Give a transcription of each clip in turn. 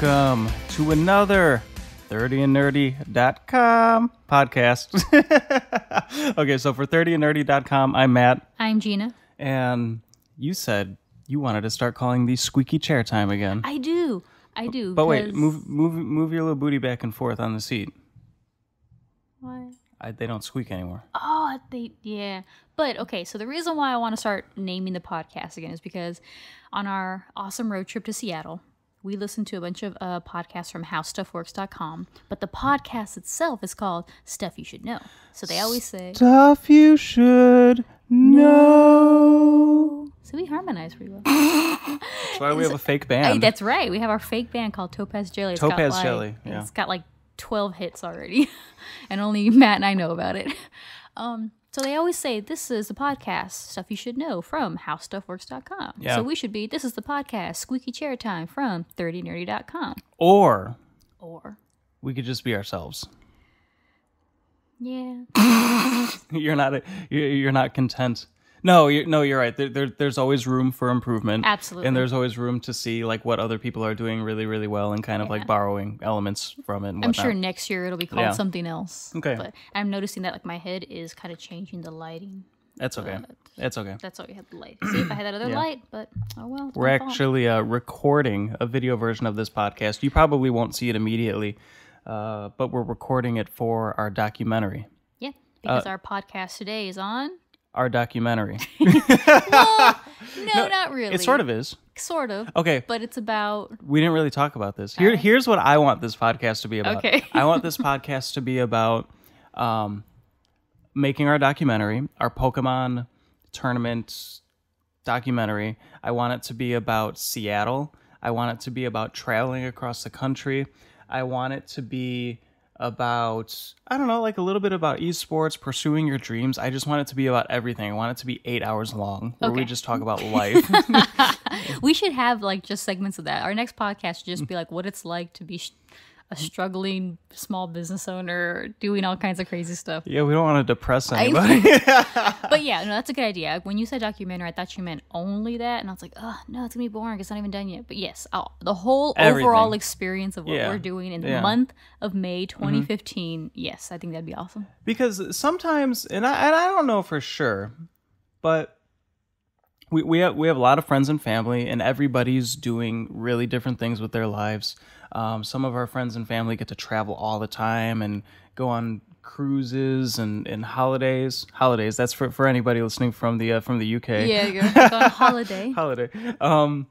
Welcome to another ThirtyAndNerdy.com podcast. Okay, so for ThirtyAndNerdy.com, I'm Matt. I'm Gina. And you said you wanted to start calling these squeaky chair time again. I do. But wait, move your little booty back and forth on the seat. What? They don't squeak anymore. Oh, yeah. But, okay, so the reason why I want to start naming the podcast again is because on our awesome road trip to Seattle, we listened to a bunch of podcasts from howstuffworks.com, but the podcast itself is called Stuff You Should Know. So they always say... Stuff you should know. So we harmonize pretty well. That's why we have a fake band. That's right. We have our fake band called Topaz Jelly. Jelly, yeah. It's got like 12 hits already, and only Matt and I know about it. So they always say, this is the podcast, Stuff You Should Know from howstuffworks.com. Yeah. So we should be, this is the podcast, Squeaky Chair Time from 30nerdy.com. Or we could just be ourselves. Yeah. You're not content. No, you're right. There's always room for improvement. Absolutely. And there's always room to see like what other people are doing really, really well and kind of like borrowing elements from it and whatnot. I'm sure next year it'll be called something else. Okay. But I'm noticing that like my head is kind of changing the lighting. That's okay. That's okay. That's why we have the light. See if I had that other light, but oh well. We're actually recording a video version of this podcast. You probably won't see it immediately, but we're recording it for our documentary. Yeah, because our podcast today is on... Our documentary. Well, no, not really. It sort of is. Sort of. Okay. But it's about... We didn't really talk about this. Here's what I want this podcast to be about. Okay. I want this podcast to be about making our documentary, our Pokemon tournament documentary. I want it to be about Seattle. I want it to be about traveling across the country. I want it to be about, I don't know, like a little bit about esports, pursuing your dreams. I just want it to be about everything. I want it to be 8 hours long where we just talk about life. We should have like just segments of that. Our next podcast should just be like what it's like to be a struggling small business owner doing all kinds of crazy stuff. Yeah, we don't want to depress anybody. But yeah, no, that's a good idea. When you said documentary, I thought you meant only that, and I was like, oh no, it's gonna be boring. It's not even done yet. But yes, the whole overall experience of what we're doing in the month of May 2015. Yes, I think that'd be awesome. Because sometimes, and I don't know for sure, but we have a lot of friends and family, and everybody's doing really different things with their lives. Some of our friends and family get to travel all the time and go on cruises and holidays. Holidays. That's for anybody listening from the UK. Yeah, you're on holiday. Holiday. So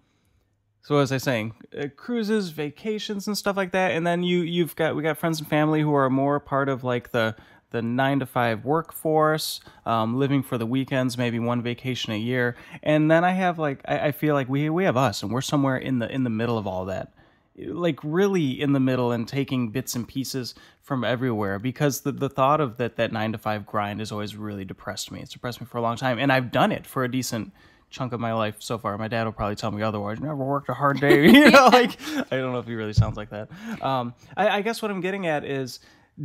what was I saying? Cruises, vacations, and stuff like that. And then we got friends and family who are more part of like the 9-to-5 workforce, living for the weekends, maybe one vacation a year. And then I have like I feel like we have us, and we're somewhere in the middle of all that. Like really in the middle and taking bits and pieces from everywhere, because the thought of that 9-to-5 grind has always really depressed me. It's depressed me for a long time, and I've done it for a decent chunk of my life so far. My dad will probably tell me otherwise. Never worked a hard day. Like I don't know if he really sounds like that. I guess what I'm getting at is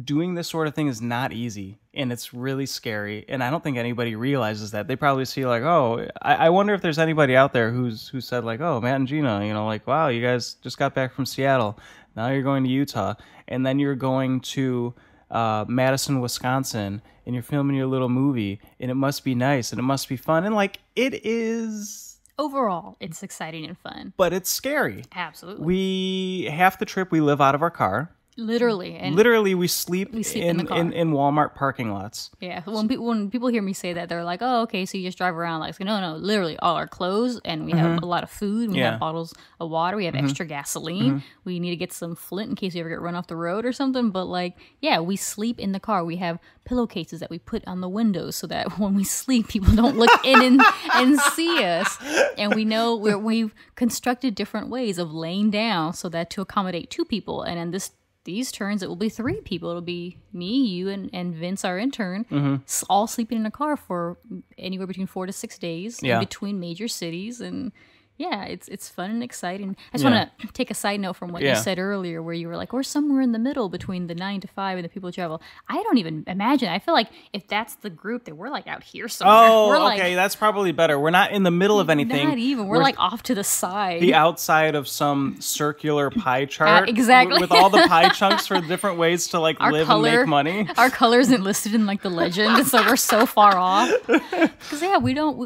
doing this sort of thing is not easy, and it's really scary, and I don't think anybody realizes that. They probably see like, oh, I wonder if there's anybody out there who said like, oh, Matt and Gina, like, wow, you guys just got back from Seattle, now you're going to Utah, and then you're going to Madison, Wisconsin, and you're filming your little movie, and it must be nice, and it must be fun, and like, it is... Overall, it's exciting and fun. But it's scary. Absolutely. Half the trip we live out of our car. Literally, we sleep in the car. in Walmart parking lots. Yeah, when people hear me say that, they're like, "Oh, okay, so you just drive around?" Like, no, literally, all our clothes, and we have a lot of food. We have bottles of water. We have extra gasoline. We need to get some Flint in case you ever get run off the road or something. But like, yeah, we sleep in the car. We have pillowcases that we put on the windows so that when we sleep, people don't look in and see us. And we know we've constructed different ways of laying down so that to accommodate 2 people, and in these turns, it will be 3 people. It'll be me, you, and Vince, our intern, all sleeping in a car for anywhere between 4 to 6 days in between major cities. And Yeah, it's fun and exciting. I just want to take a side note from what you said earlier, where you were like, we're somewhere in the middle between the 9 to 5 and the people who travel. I don't even imagine. I feel like if that's the group, then we're like out here somewhere. Oh, we're okay, that's probably better. We're not in the middle of anything. Not even. We're like off to the side. The outside of some circular pie chart. Exactly. With all the pie chunks for different ways to like live and make money. Our color isn't listed in like the legend, so we're so far off. Because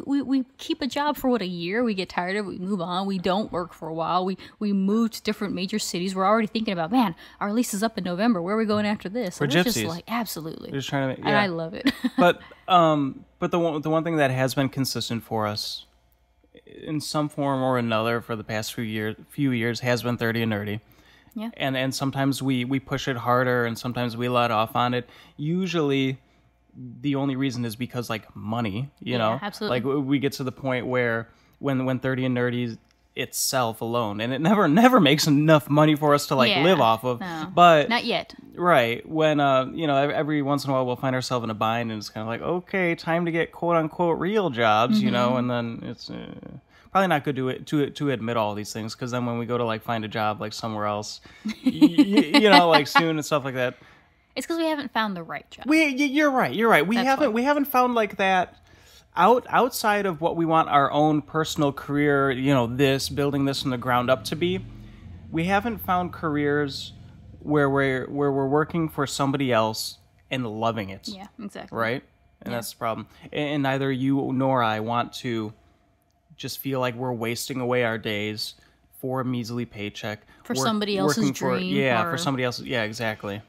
we keep a job for a year. We get tired of it. We move on. We don't work for a while. We move to different major cities. We're already thinking about, man, our lease is up in November. Where are we going after this? We're gypsies. Just like, absolutely. We're just trying to and I love it. But the one thing that has been consistent for us in some form or another for the past few years has been 30 and Nerdy. Yeah. And sometimes we push it harder and sometimes we let off on it. Usually the only reason is because like money, you know? Absolutely. Like we get to the point where when 30 and Nerdy itself alone, and it never makes enough money for us to like live off of. No, but not yet. Right. When every once in a while we'll find ourselves in a bind and it's kind of like, okay, time to get quote unquote real jobs, you know, and then it's probably not good to admit all these things, because then when we go to like find a job like somewhere else, you know, like soon and stuff like that. It's because we haven't found the right job. You're right. We haven't found like that outside of what we want our own personal career, you know, building this from the ground up to be. We haven't found careers where we're working for somebody else and loving it. Yeah, exactly. Right? And that's the problem. And neither you nor I want to just feel like we're wasting away our days for a measly paycheck. For somebody else's dream. For somebody else. Yeah, exactly.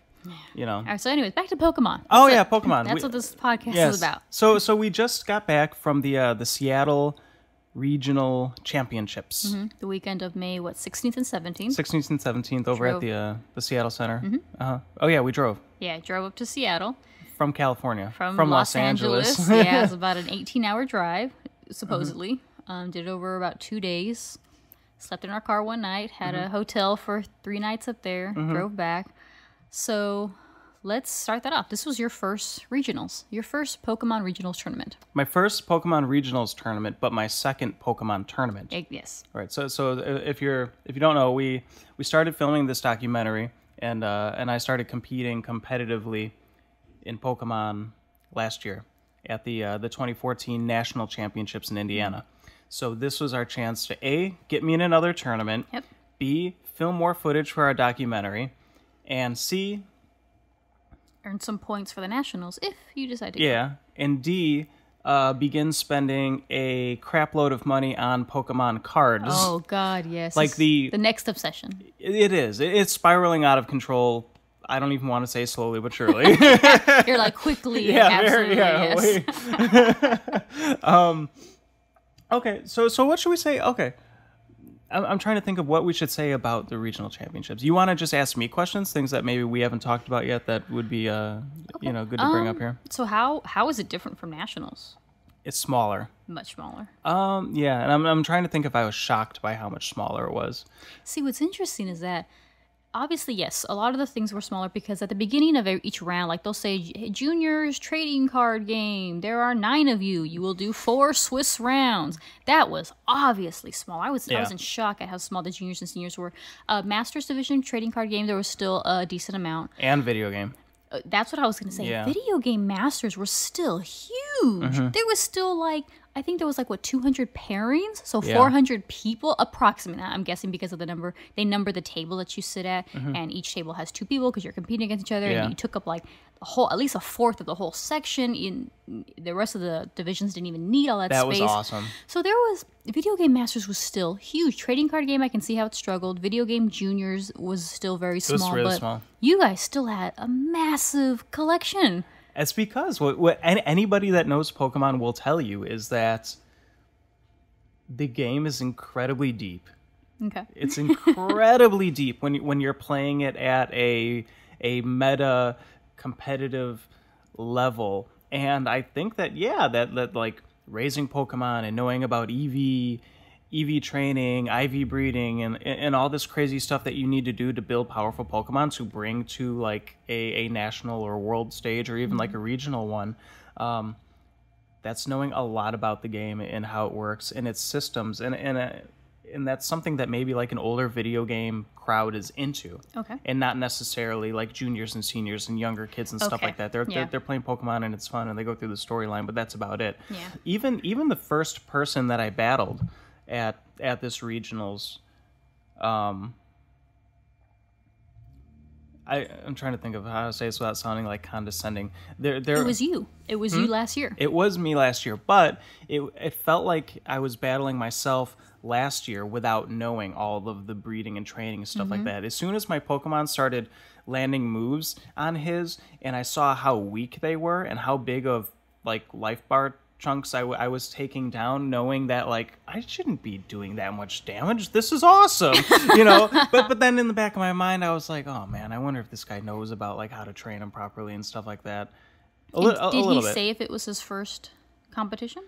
You know. All right, so anyways, back to Pokemon. Pokemon. That's what this podcast is about. So we just got back from the Seattle Regional Championships. Mm-hmm. The weekend of May, 16th and 17th? 16th and 17th over at the Seattle Center. Mm-hmm. Oh, yeah, we drove. Yeah, drove up to Seattle. From California. From Los Angeles. Yeah, it's about an 18-hour drive, supposedly. Did it over about 2 days. Slept in our car one night. Had a hotel for 3 nights up there. Drove back. So let's start that off. This was your first regionals, your first Pokemon regionals tournament. My first Pokemon regionals tournament, but my second Pokemon tournament. Yes. Right. So if you don't know, we started filming this documentary, and I started competing competitively in Pokemon last year at the 2014 National Championships in Indiana. So this was our chance to A, get me in another tournament. Yep. B, film more footage for our documentary. And C, earn some points for the nationals if you decide to go. Yeah. And D, begin spending a crap load of money on Pokemon cards. Oh, God, yes. Like the next obsession. It is. It's spiraling out of control. I don't even want to say slowly but surely. You're like quickly. Yeah, absolutely, yes. Okay, so what should we say? Okay. I'm trying to think of what we should say about the regional championships. You want to just ask me questions, things that maybe we haven't talked about yet that would be, good to bring up here? So how is it different from nationals? It's smaller. Much smaller. Yeah, and I'm trying to think if I was shocked by how much smaller it was. See, what's interesting is that obviously, yes, a lot of the things were smaller because at the beginning of each round, like they'll say, juniors trading card game, there are 9 of you. You will do 4 Swiss rounds. That was obviously small. I was in shock at how small the juniors and seniors were. Masters Division trading card game, there was still a decent amount. And video game. That's what I was going to say. Yeah. Video game masters were still huge. There was still I think there was 200 pairings, so 400 people approximately. I'm guessing because of the number. They number the table that you sit at, and each table has 2 people because you're competing against each other. And you took up at least a fourth of the whole section. In the rest of the divisions didn't even need all that space. That was awesome. So Video Game Masters was still huge. Trading card game, I can see how it struggled. Video Game Juniors was still very small. It was really small. You guys still had a massive collection. It's because what anybody that knows Pokemon will tell you is that the game is incredibly deep. Okay. It's incredibly deep when you're playing it at a meta competitive level. And I think that that raising Pokemon and knowing about EV training, IV breeding, and all this crazy stuff that you need to do to build powerful Pokemon to bring to a national or world stage or even a regional one. That's knowing a lot about the game and how it works and its systems. And and that's something that maybe like an older video game crowd is into. Okay. And not necessarily like juniors and seniors and younger kids and stuff like that. They're playing Pokemon and it's fun and they go through the storyline, but that's about it. Yeah. Even the first person that I battled at this regionals, I'm trying to think of how to say this without sounding like condescending. It was you. It was you last year. It was me last year, but it felt like I was battling myself last year without knowing all of the breeding and training and stuff like that. As soon as my Pokemon started landing moves on his, and I saw how weak they were and how big of like life bar chunks I was taking down, knowing that like I shouldn't be doing that much damage. This is awesome, you know. But then in the back of my mind, I was like, oh man, I wonder if this guy knows about like how to train him properly and stuff like that. Did he say if it was his first competition,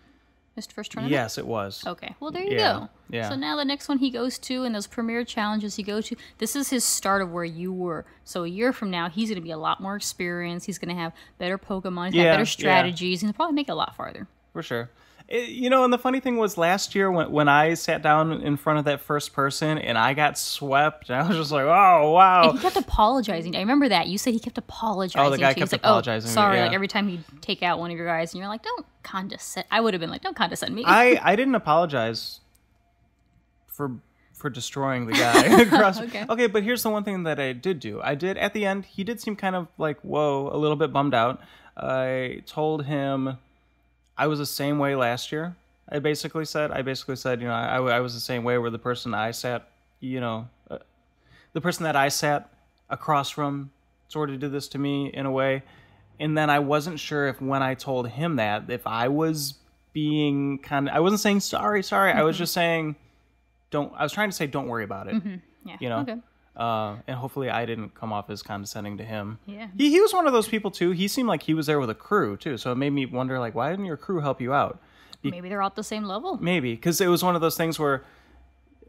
his first tournament? Yes, it was. Okay, well there you go. Yeah. So now the next one he goes to, and those premier challenges he goes to, this is his start of where you were. So a year from now, he's going to be a lot more experienced. He's going to have better Pokemon. He's got better strategies. He'll probably make it a lot farther. For sure. You know, and the funny thing was last year when I sat down in front of that first person and I got swept, and I was just like, oh, wow. And he kept apologizing. I remember that. You said he kept apologizing. Oh, the guy kept apologizing. Sorry. Like every time he'd take out one of your guys, and you're like, don't condescend. I would have been like, don't condescend me. I didn't apologize for destroying the guy. Okay, but here's the one thing that I did do. I did, at the end, he did seem kind of like, whoa, a little bit bummed out. I told him I was the same way last year. I basically said, you know, I was the same way where the person I sat, you know, the person that I sat across from sort of did this to me in a way. And then I wasn't sure if when I told him that, if I was being I wasn't saying sorry. I was just saying, I was trying to say, don't worry about it. Yeah. You know? Okay. And hopefully I didn't come off as condescending to him. Yeah. He was one of those people too. He seemed like he was there with a crew too. So it made me wonder, like, why didn't your crew help you out? Maybe they're all at the same level. Maybe. Because it was one of those things where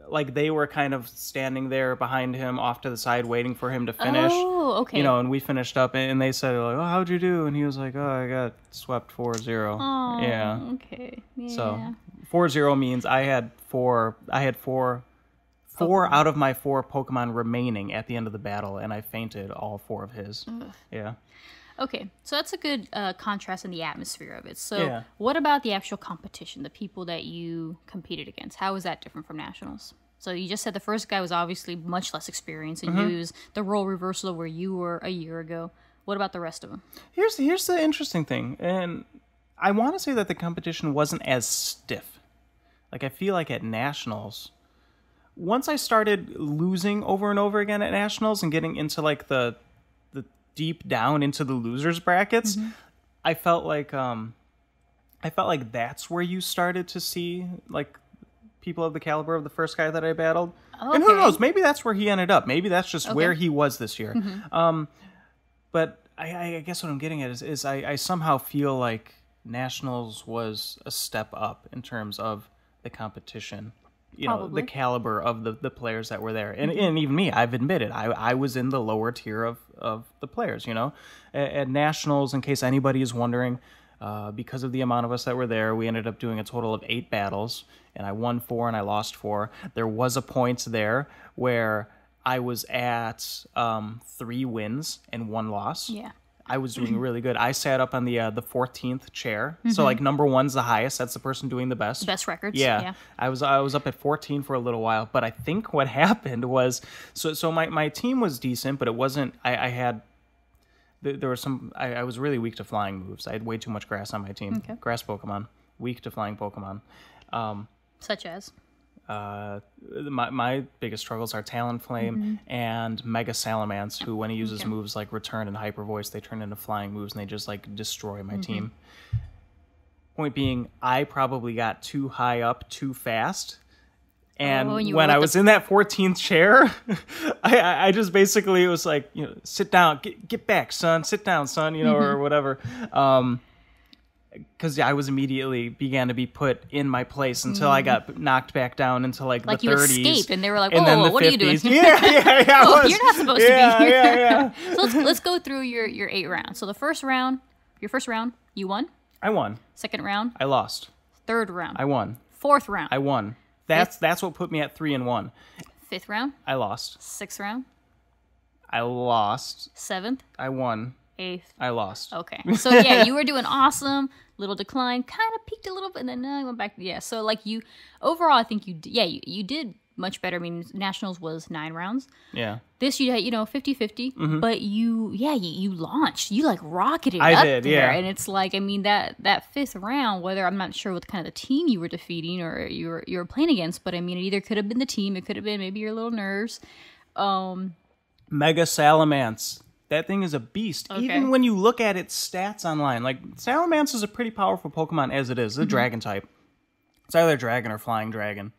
like they were kind of standing there behind him off to the side waiting for him to finish. Oh, okay. You know, and we finished up and they said like, oh, how'd you do? And he was like, oh, I got swept 4-0. Oh, yeah. Okay. Yeah. So 4-0 means I had four out of my 4 Pokemon remaining at the end of the battle, and I fainted all 4 of his. Ugh. Yeah. Okay, so that's a good contrast in the atmosphere of it. So what about the actual competition, the people that you competed against? How was that different from nationals? So you just said the first guy was obviously much less experienced and used the role reversal where you were a year ago. What about the rest of them? Here's the interesting thing, and I want to say that the competition wasn't as stiff. Like, I feel like at nationals, once I started losing over and over again at nationals and getting into like the deep down into the losers brackets, I felt like that's where you started to see like people of the caliber of the first guy that I battled. Okay. And who knows, maybe that's where he ended up. Maybe that's just where he was this year. But I guess what I'm getting at is I somehow feel like nationals was a step up in terms of the competition. You know, the caliber of the players that were there. And even me, I've admitted, I was in the lower tier of the players, you know. At nationals, in case anybody is wondering, because of the amount of us that were there, we ended up doing a total of 8 battles, and I won 4 and I lost 4. There was a point there where I was at 3 wins and 1 loss. Yeah. I was doing really good. I sat up on the 14th chair. So like number 1's the highest. That's the person doing the best. Best records. Yeah. I was up at 14 for a little while, but I think what happened was so my team was decent, but it wasn't. There was some. I was really weak to flying moves. I had way too much grass on my team. Okay. Grass Pokemon, weak to flying Pokemon. Such as. My biggest struggles are Talonflame and Mega Salamence, who when he uses moves like Return and Hyper Voice, they turn into flying moves and they just like destroy my team. Point being, I probably got too high up too fast. And when I was in that 14th chair, I just basically, it was like, you know, sit down, get back, son, sit down, son, you know, or whatever. Because I was immediately began to be put in my place until I got knocked back down into like the 30s. Like you escaped, and they were like, "Whoa, what 50s. Are you doing?" Yeah. Oh, you're not supposed to be here. Yeah. So let's go through your 8 rounds. So the first round, you won. I won. Second round, I lost. Third round, I won. Fourth round, I won. That's what put me at 3-1. 5th round? I lost. 6th round? I lost. 7th? I won. 8th? I lost. Okay. So, yeah, you were doing awesome. Little decline. Kind of peaked a little bit, and then I went back. Yeah, so, like, overall, I think you did much better. I mean, Nationals was 9 rounds. Yeah. This, you had, 50-50, but you launched. You, like, rocketed I up did, there. yeah. And it's like, I mean, that 5th round, whether, I'm not sure what kind of the team you were defeating or you were playing against, but, I mean, it either could have been the team, it could have been maybe your little nerves. Mega Salamence. That thing is a beast. Okay. Even when you look at its stats online, like, Salamence is a pretty powerful Pokemon as it is. It's a dragon type. It's either dragon or flying dragon.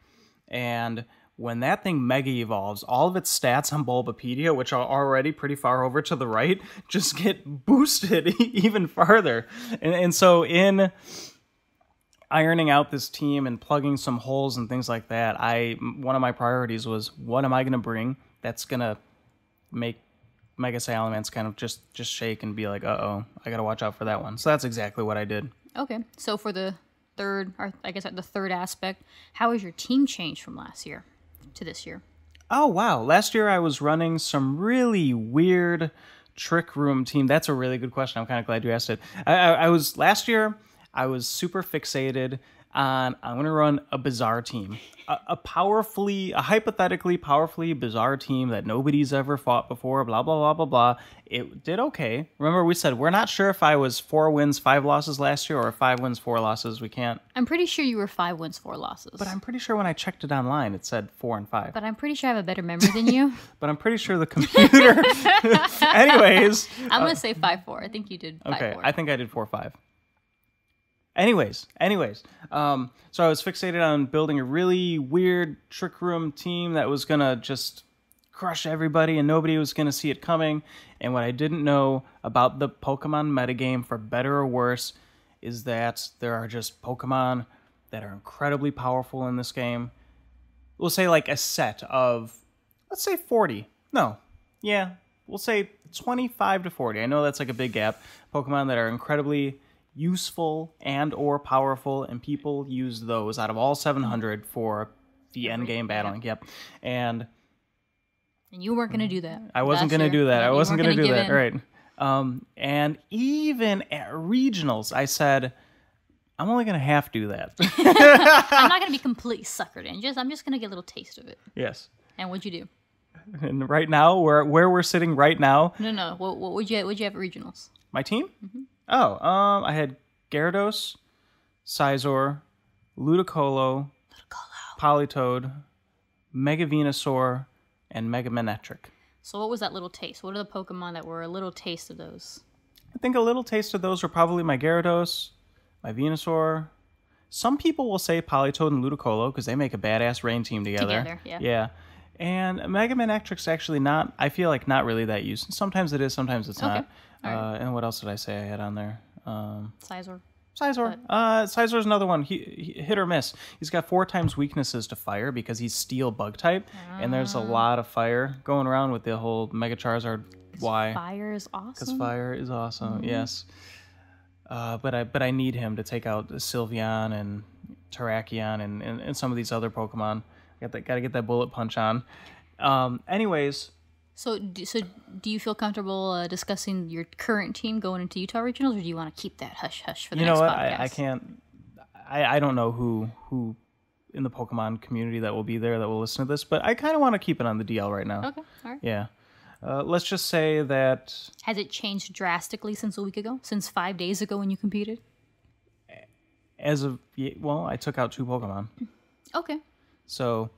And when that thing mega evolves, all of its stats on Bulbapedia, which are already pretty far over to the right, just get boosted even farther. And so in ironing out this team and plugging some holes and things like that, one of my priorities was, what am I going to bring that's going to make Mega Salamence kind of just shake and be like, uh-oh, I got to watch out for that one. So that's exactly what I did. Okay. So for the third aspect, how has your team changed from last year to this year? Oh, wow. Last year I was running some really weird Trick Room team. That's a really good question. I'm kind of glad you asked it. Last year, I was super fixated on, I'm going to run a bizarre team. A hypothetically powerfully bizarre team that nobody's ever fought before, blah, blah, blah, blah, blah. It did okay. Remember, we said we're not sure if I was 4 wins, 5 losses last year or 5 wins, 4 losses. We can't. I'm pretty sure you were 5 wins, 4 losses. But I'm pretty sure when I checked it online, it said 4 and 5. But I'm pretty sure I have a better memory than you. But I'm pretty sure the computer. Anyways. I'm going to say 5-4. I think you did 5-4. Okay, I think I did 4-5. Anyways, so I was fixated on building a really weird Trick Room team that was going to just crush everybody and nobody was going to see it coming. And what I didn't know about the Pokemon metagame, for better or worse, is that there are just Pokemon that are incredibly powerful in this game. We'll say like a set of, let's say 40. No, yeah, we'll say 25 to 40. I know that's like a big gap. Pokemon that are incredibly useful and or powerful, and people use those out of all 700 for the end game battling. Yep. And you weren't going to do that. I wasn't going to do that. I wasn't going to do that. Right. And even at regionals, I said, I'm only going to half do that. I'm not going to be completely suckered in. I'm just going to get a little taste of it. Yes. And what'd you do? And right now, where we're sitting right now. No. What would you have at regionals? My team? Mm-hmm. Oh, I had Gyarados, Scizor, Ludicolo, Politoed, Mega Venusaur, and Mega Manectric. So what was that little taste? What are the Pokemon that were a little taste of those? I think a little taste of those were probably my Gyarados, my Venusaur. Some people will say Politoed and Ludicolo because they make a badass rain team together. Yeah. And Mega Manectric's actually not, I feel like, not really that used. Sometimes it is, sometimes it's not. Right. And what else did I say I had on there? Scizor. Scizor's another one. He hit or miss. He's got 4 times weaknesses to fire because he's steel bug type, and there's a lot of fire going around with the whole Mega Charizard. Why? Fire is awesome. Because fire is awesome. Yes. But I need him to take out Sylveon and Terrakion and some of these other Pokemon. Gotta get that bullet punch on. Anyways. So do you feel comfortable discussing your current team going into Utah Regionals, or do you want to keep that hush-hush for the next podcast? You know what? I can't. I don't know who in the Pokemon community that will be there that will listen to this, but I kind of want to keep it on the DL right now. Okay, all right. Yeah. Let's just say that... Has it changed drastically since a week ago? Since 5 days ago when you competed? I took out 2 Pokemon. Okay. So,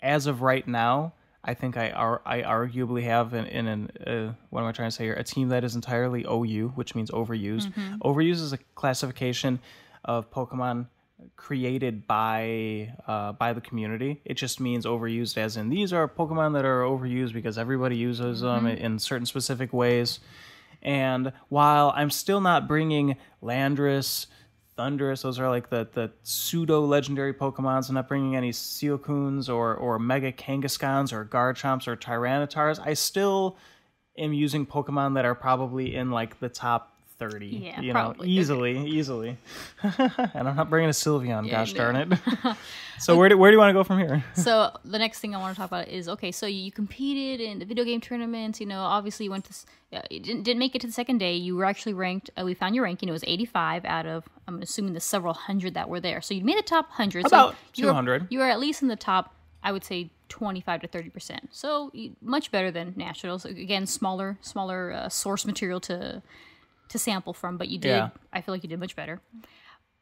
as of right now... I think I arguably have what am I trying to say here? A team that is entirely OU, which means overused. Mm-hmm. Overused is a classification of Pokemon created by the community. It just means overused as in these are Pokemon that are overused because everybody uses them in certain specific ways. And while I'm still not bringing Landorus, Thundurus, those are like the pseudo-legendary Pokemons. I'm not bringing any Sealcoons or Mega Kangaskhans or Garchomps or Tyrannotars. I still am using Pokemon that are probably in like the top 30. Yeah, you probably. know, easily. And I'm not bringing a Sylveon, gosh darn it. So Okay. where do you want to go from here? So the next thing I want to talk about is, okay, so you competed in the video game tournaments, you know, obviously you went to, you didn't make it to the second day. You were actually ranked, we found your ranking, it was 85 out of, I'm assuming the several hundred that were there. So you made the top 100. About so 200. You were at least in the top, I would say 25 to 30%. So much better than nationals. Again, smaller source material to sample from, but you did, Yeah. I feel like you did much better.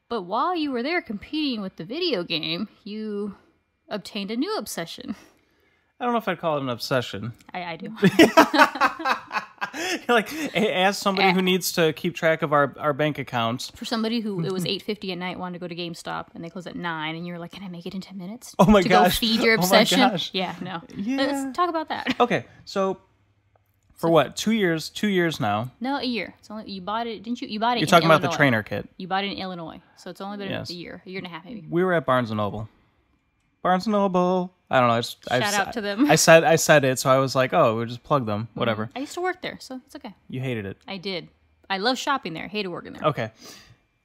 But while you were there competing with the video game, you obtained a new obsession. I don't know if I'd call it an obsession. I do. Like, as somebody who needs to keep track of our bank accounts. For somebody who, it was 8:50 at night, wanted to go to GameStop, and they close at 9, and you're like, can I make it in 10 minutes? Oh my to gosh. go feed your Oh my obsession? gosh. Yeah, no. Yeah. Let's talk about that. Okay, so for what? 2 years? 2 years now. No, a year. It's only, you bought it, didn't you? You bought it You're in talking about Illinois. the trainer kit. You bought it in Illinois, so it's only been Yes. a year and a half maybe. We were at Barnes & Noble. Barnes & Noble. I don't know. Shout out to them. I said it, so I was like, oh, we'll just plug them. Whatever. I used to work there, so it's okay. You hated it. I did. I love shopping there. Hated working there. Okay.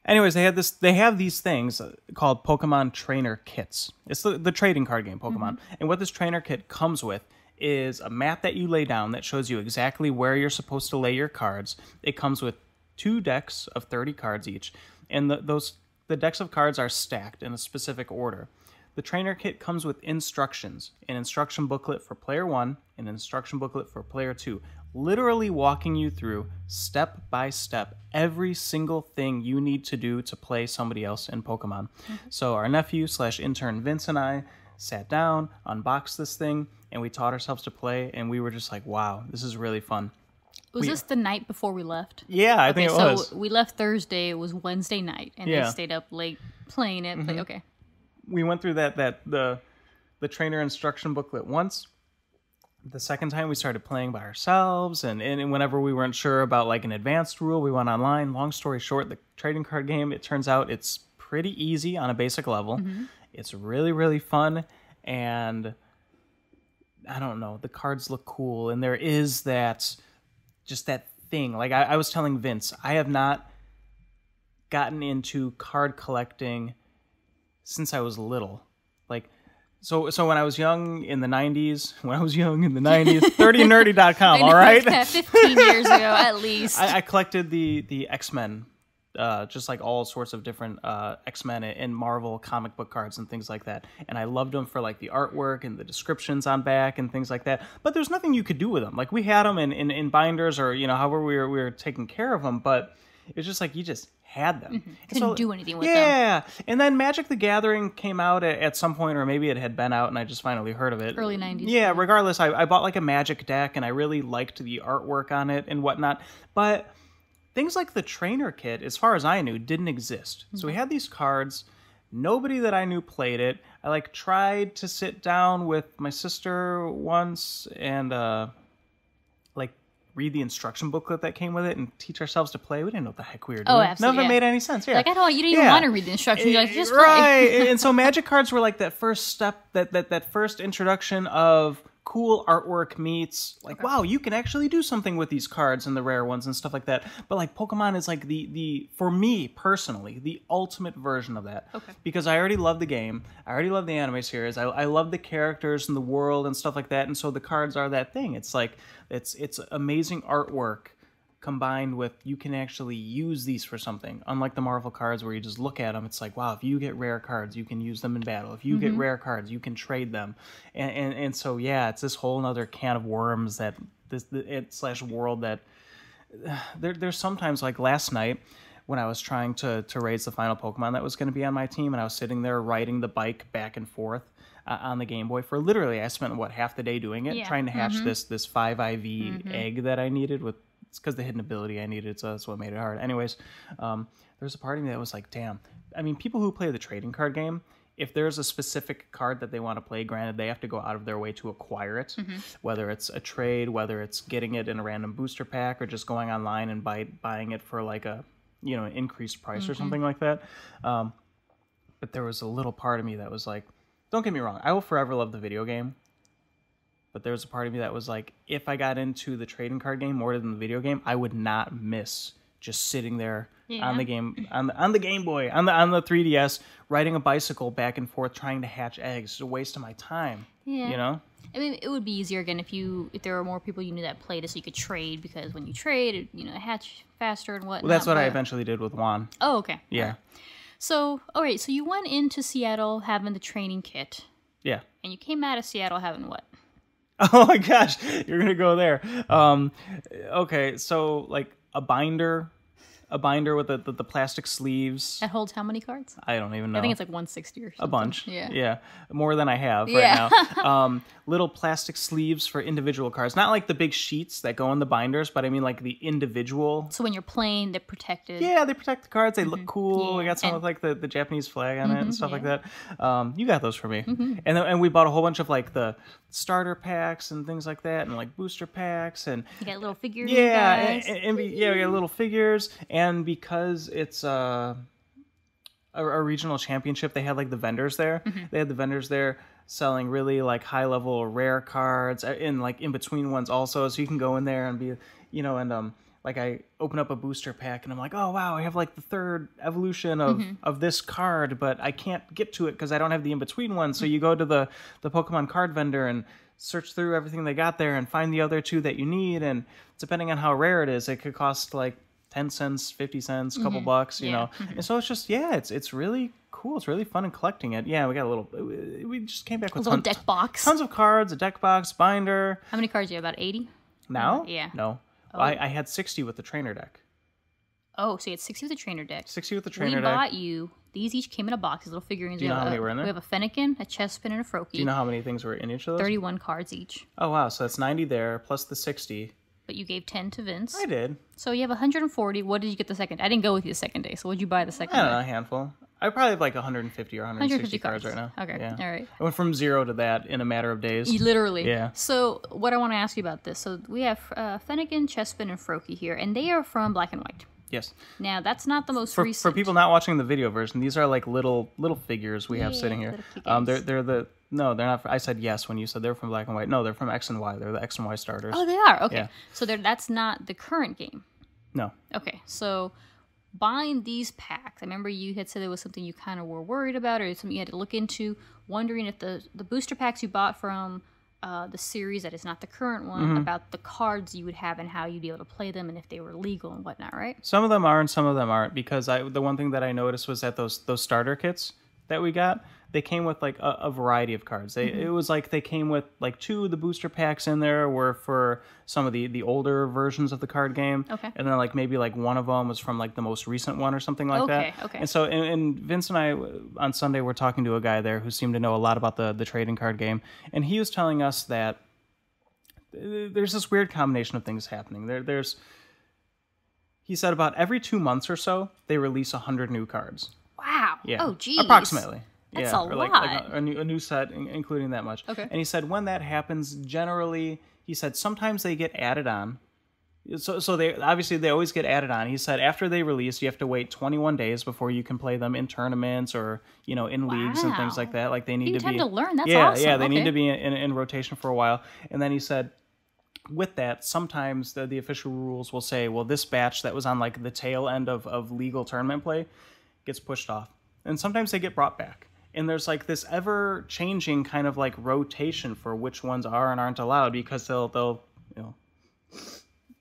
Anyways, they have these things called Pokemon trainer kits. It's the trading card game Pokemon. And what this trainer kit comes with is a map that you lay down that shows you exactly where you're supposed to lay your cards. It comes with 2 decks of 30 cards each, and the decks of cards are stacked in a specific order. The trainer kit comes with instructions, an instruction booklet for player 1, an instruction booklet for player 2, literally walking you through step by step every single thing you need to do to play somebody else in Pokemon. So our nephew/intern Vince and I sat down, unboxed this thing, and we taught ourselves to play, and we were just like, wow, this is really fun. Was this the night before we left? Yeah, I think it was. So we left Thursday. It was Wednesday night, and Yeah. they stayed up late playing it. Like, okay. We went through the trainer instruction booklet once. The second time we started playing by ourselves, and whenever we weren't sure about like an advanced rule, we went online. Long story short, the trading card game, it turns out it's pretty easy on a basic level. It's really, really fun, and I don't know, the cards look cool, and there is that thing. Like I was telling Vince, I have not gotten into card collecting since I was little. Like, so when I was young in the 90s, 30andnerdy.com, all right? 15 years ago, at least. I collected the X-Men, just like all sorts of different X-Men and Marvel comic book cards and things like that. And I loved them for like the artwork and the descriptions on back and things like that. But there's nothing you could do with them. Like we had them in binders or, you know, however we were taking care of them. But it's just like you just had them. Couldn't do anything with them. Yeah. And then Magic the Gathering came out at some point, or maybe it had been out and I just finally heard of it. Early 90s. Yeah, regardless, I bought like a Magic deck and I really liked the artwork on it and whatnot. But things like the trainer kit, as far as I knew, didn't exist. So we had these cards. Nobody that I knew played it. I like tried to sit down with my sister once and like read the instruction booklet that came with it and teach ourselves to play. We didn't know what the heck we were doing. Absolutely. None of it made any sense. Yeah. Like, you didn't even want to read the instructions. You're like, just play. Right. And so Magic cards were like that first step, that first introduction of cool artwork meets like, wow, you can actually do something with these cards and the rare ones and stuff like that. But like Pokemon is like the for me personally, the ultimate version of that. Okay. Because I already love the game. I already love the anime series. I love the characters and the world and stuff like that. And so the cards are that thing. It's like, it's amazing artwork combined with you can actually use these for something. Unlike the Marvel cards where you just look at them, it's like, wow, if you get rare cards, you can use them in battle. If you get rare cards, you can trade them. And so, yeah, it's this whole other can of worms that / world that there's sometimes like last night when I was trying to raise the final Pokemon that was going to be on my team, and I was sitting there riding the bike back and forth on the Game Boy for lliterally, I spent half the day doing it, trying to hatch this 5 IV egg that I needed with. It's because the hidden ability I needed, so that's what made it hard. Anyways, there's a part of me that was like, damn. I mean, people who play the trading card game, if there's a specific card that they want to play, granted, they have to go out of their way to acquire it, whether it's a trade, whether it's getting it in a random booster pack, or just going online and buying it for like a, you know, an increased price or something like that. But there was a little part of me that was like, don't get me wrong, I will forever love the video game. But there was a part of me that was like, if I got into the trading card game more than the video game, I would not miss just sitting there on the game on the Game Boy, on the 3DS, riding a bicycle back and forth trying to hatch eggs. It's a waste of my time. Yeah. You know? I mean, it would be easier again if there were more people you knew that played it, so you could trade, because when you trade, it hatch faster and whatnot. Well, that's what I eventually did with Juan. Oh, okay. Yeah. Right. So, all right, so you went into Seattle having the training kit. Yeah. And you came out of Seattle having what? Oh my gosh, you're gonna go there. Okay, so like a binder with the plastic sleeves. That holds how many cards? I don't even know. I think it's like 160 or something. A bunch. Yeah. Yeah. More than I have right now. Little plastic sleeves for individual cards. Not like the big sheets that go in the binders, but I mean like the individual. So when you're playing, they're protected. Yeah, they protect the cards. They look cool. Yeah. We got some with like the Japanese flag on it and stuff like that. You got those for me. And we bought a whole bunch of like the starter packs and things like that, and like booster packs, and you got little figures. Yeah, we got little figures, and because it's a regional championship, they had like the vendors there. They had the vendors there selling really like high level rare cards and like in between ones also, so you can go in there and be like I open up a booster pack and I'm like, oh wow, I have like the third evolution of this card, but I can't get to it because I don't have the in between one. So you go to the Pokemon card vendor and search through everything they got there and find the other two that you need, and depending on how rare it is, it could cost like 10 cents, 50 cents, a couple bucks, you know. And so it's just it's really cool. It's really fun in collecting it. Yeah, we just came back with a little deck box. Tons of cards, a deck box, binder. How many cards do you have? About 80? Now? Yeah. No. Oh. I had 60 with the trainer deck. Oh, so you had 60 with the trainer deck. 60 with the trainer deck. We bought you. These each came in a box, these little figurines. Do you know how many were in there? We have a Fennekin, a Chespin, and a Froakie. Do you know how many things were in each of those? 31 cards each. Oh, wow. So that's 90 there, plus the 60. But you gave 10 to Vince. I did. So you have 140. What did you get the second? I didn't go with you the second day. So what did you buy the second day? I don't know, a handful. I probably have like 150 or 160 cards right now. Okay, yeah. All right. I went from 0 to that in a matter of days. Literally. Yeah. So what I want to ask you about this. So we have Fennekin, Chespin, and Froakie here, and they are from Black and White. Yes. Now, that's not the most recent. For people not watching the video version, these are like little figures we have sitting here. They're not. I said yes when you said they're from Black and White. No, they're from X and Y. They're the X and Y starters. Oh, they are. Okay. Yeah. So that's not the current game. No. Okay. So buying these packs, I remember you had said it was something you kind of were worried about, or something you had to look into, wondering if the booster packs you bought from the series that is not the current one, about the cards you would have and how you'd be able to play them and if they were legal and whatnot, right? Some of them are and some of them aren't, because the one thing that I noticed was that those starter kits that we got, they came with like a variety of cards. It was like they came with like 2 of the booster packs in there were for some of the older versions of the card game. Okay. And then like maybe like one of them was from like the most recent one or something like that. Okay. And so and Vince and I on Sunday were talking to a guy there who seemed to know a lot about the trading card game, and he was telling us that there's this weird combination of things happening. He said about every 2 months or so they release 100 new cards. Wow. Yeah. Oh, geez. Approximately. That's yeah, a or lot. like a new set, including that much. Okay. And he said when that happens, generally, he said sometimes they get added on. So they always get added on. He said after they release, you have to wait 21 days before you can play them in tournaments or in leagues and things like that. Like they need you to be. to learn. That's yeah, awesome. Yeah, they need to be in rotation for a while. And then he said, with that, sometimes the official rules will say, well, this batch that was on like the tail end of legal tournament play gets pushed off, and sometimes they get brought back. And there's like this ever-changing kind of like rotation for which ones are and aren't allowed, because they'll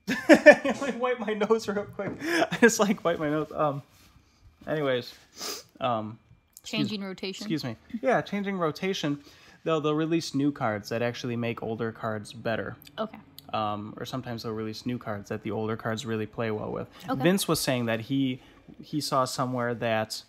like wipe my nose real quick. I just like wipe my nose. Anyways, changing rotation. Excuse me. Yeah, changing rotation. They'll release new cards that actually make older cards better. Okay. Or sometimes they'll release new cards that the older cards really play well with. Okay. Vince was saying that he saw somewhere that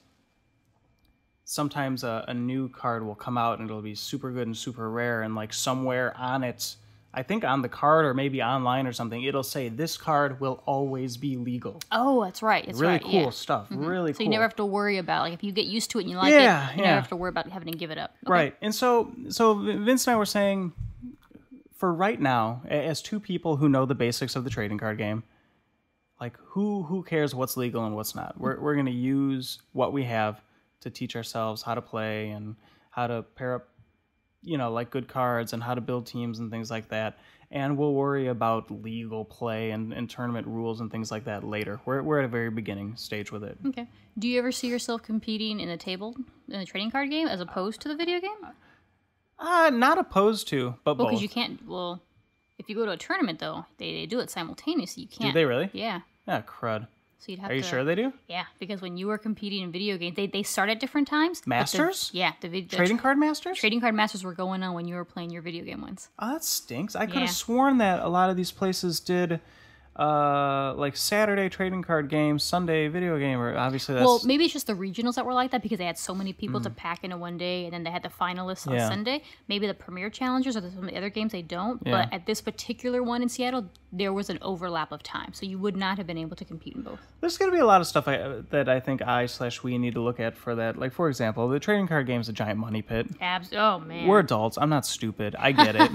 sometimes a new card will come out and it'll be super good and super rare, and like somewhere on it, I think on the card or maybe online or something, it'll say this card will always be legal. Oh, that's right. It's really right. cool stuff. Really cool. So you never have to worry about, like, if you get used to it and you like it, you never have to worry about having to give it up. Okay. Right. And so Vince and I were saying, for right now, as two people who know the basics of the trading card game, like who cares what's legal and what's not? We're going to use what we have to teach ourselves how to play and how to pair up, like good cards and how to build teams and things like that. and we'll worry about legal play and tournament rules and things like that later. We're at a very beginning stage with it. Okay. Do you ever see yourself competing in the trading card game as opposed to the video game? Not opposed to, but both. Because you can't. Well, if you go to a tournament though, they do it simultaneously. You can't. Do they really? Yeah. Yeah, crud. So you'd have Are you sure they do? Yeah, because when you were competing in video games, they start at different times. Masters? The trading card masters? Trading card masters were going on when you were playing your video game ones. Oh, that stinks. I could have sworn that a lot of these places did like Saturday trading card games, Sunday video game, or obviously that's... Well, maybe it's just the regionals that were like that because they had so many people to pack into one day, and then they had the finalists on Sunday. Maybe the premier challengers or some of the other games they don't, but at this particular one in Seattle, there was an overlap of time, so you would not have been able to compete in both. There's going to be a lot of stuff that I think we need to look at for that. Like, for example, the trading card game is a giant money pit. Oh, man. We're adults. I'm not stupid. I get it.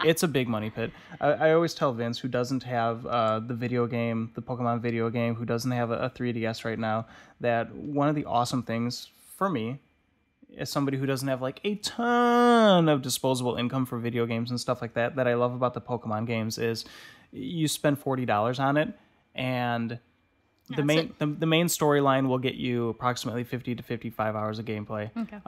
It's a big money pit. I always tell Vince, who doesn't have the Pokemon video game, who doesn't have a 3DS right now, that one of the awesome things for me, as somebody who doesn't have like a ton of disposable income for video games and stuff like that, that I love about the Pokemon games is you spend $40 on it, and the main storyline will get you approximately 50 to 55 hours of gameplay. Okay.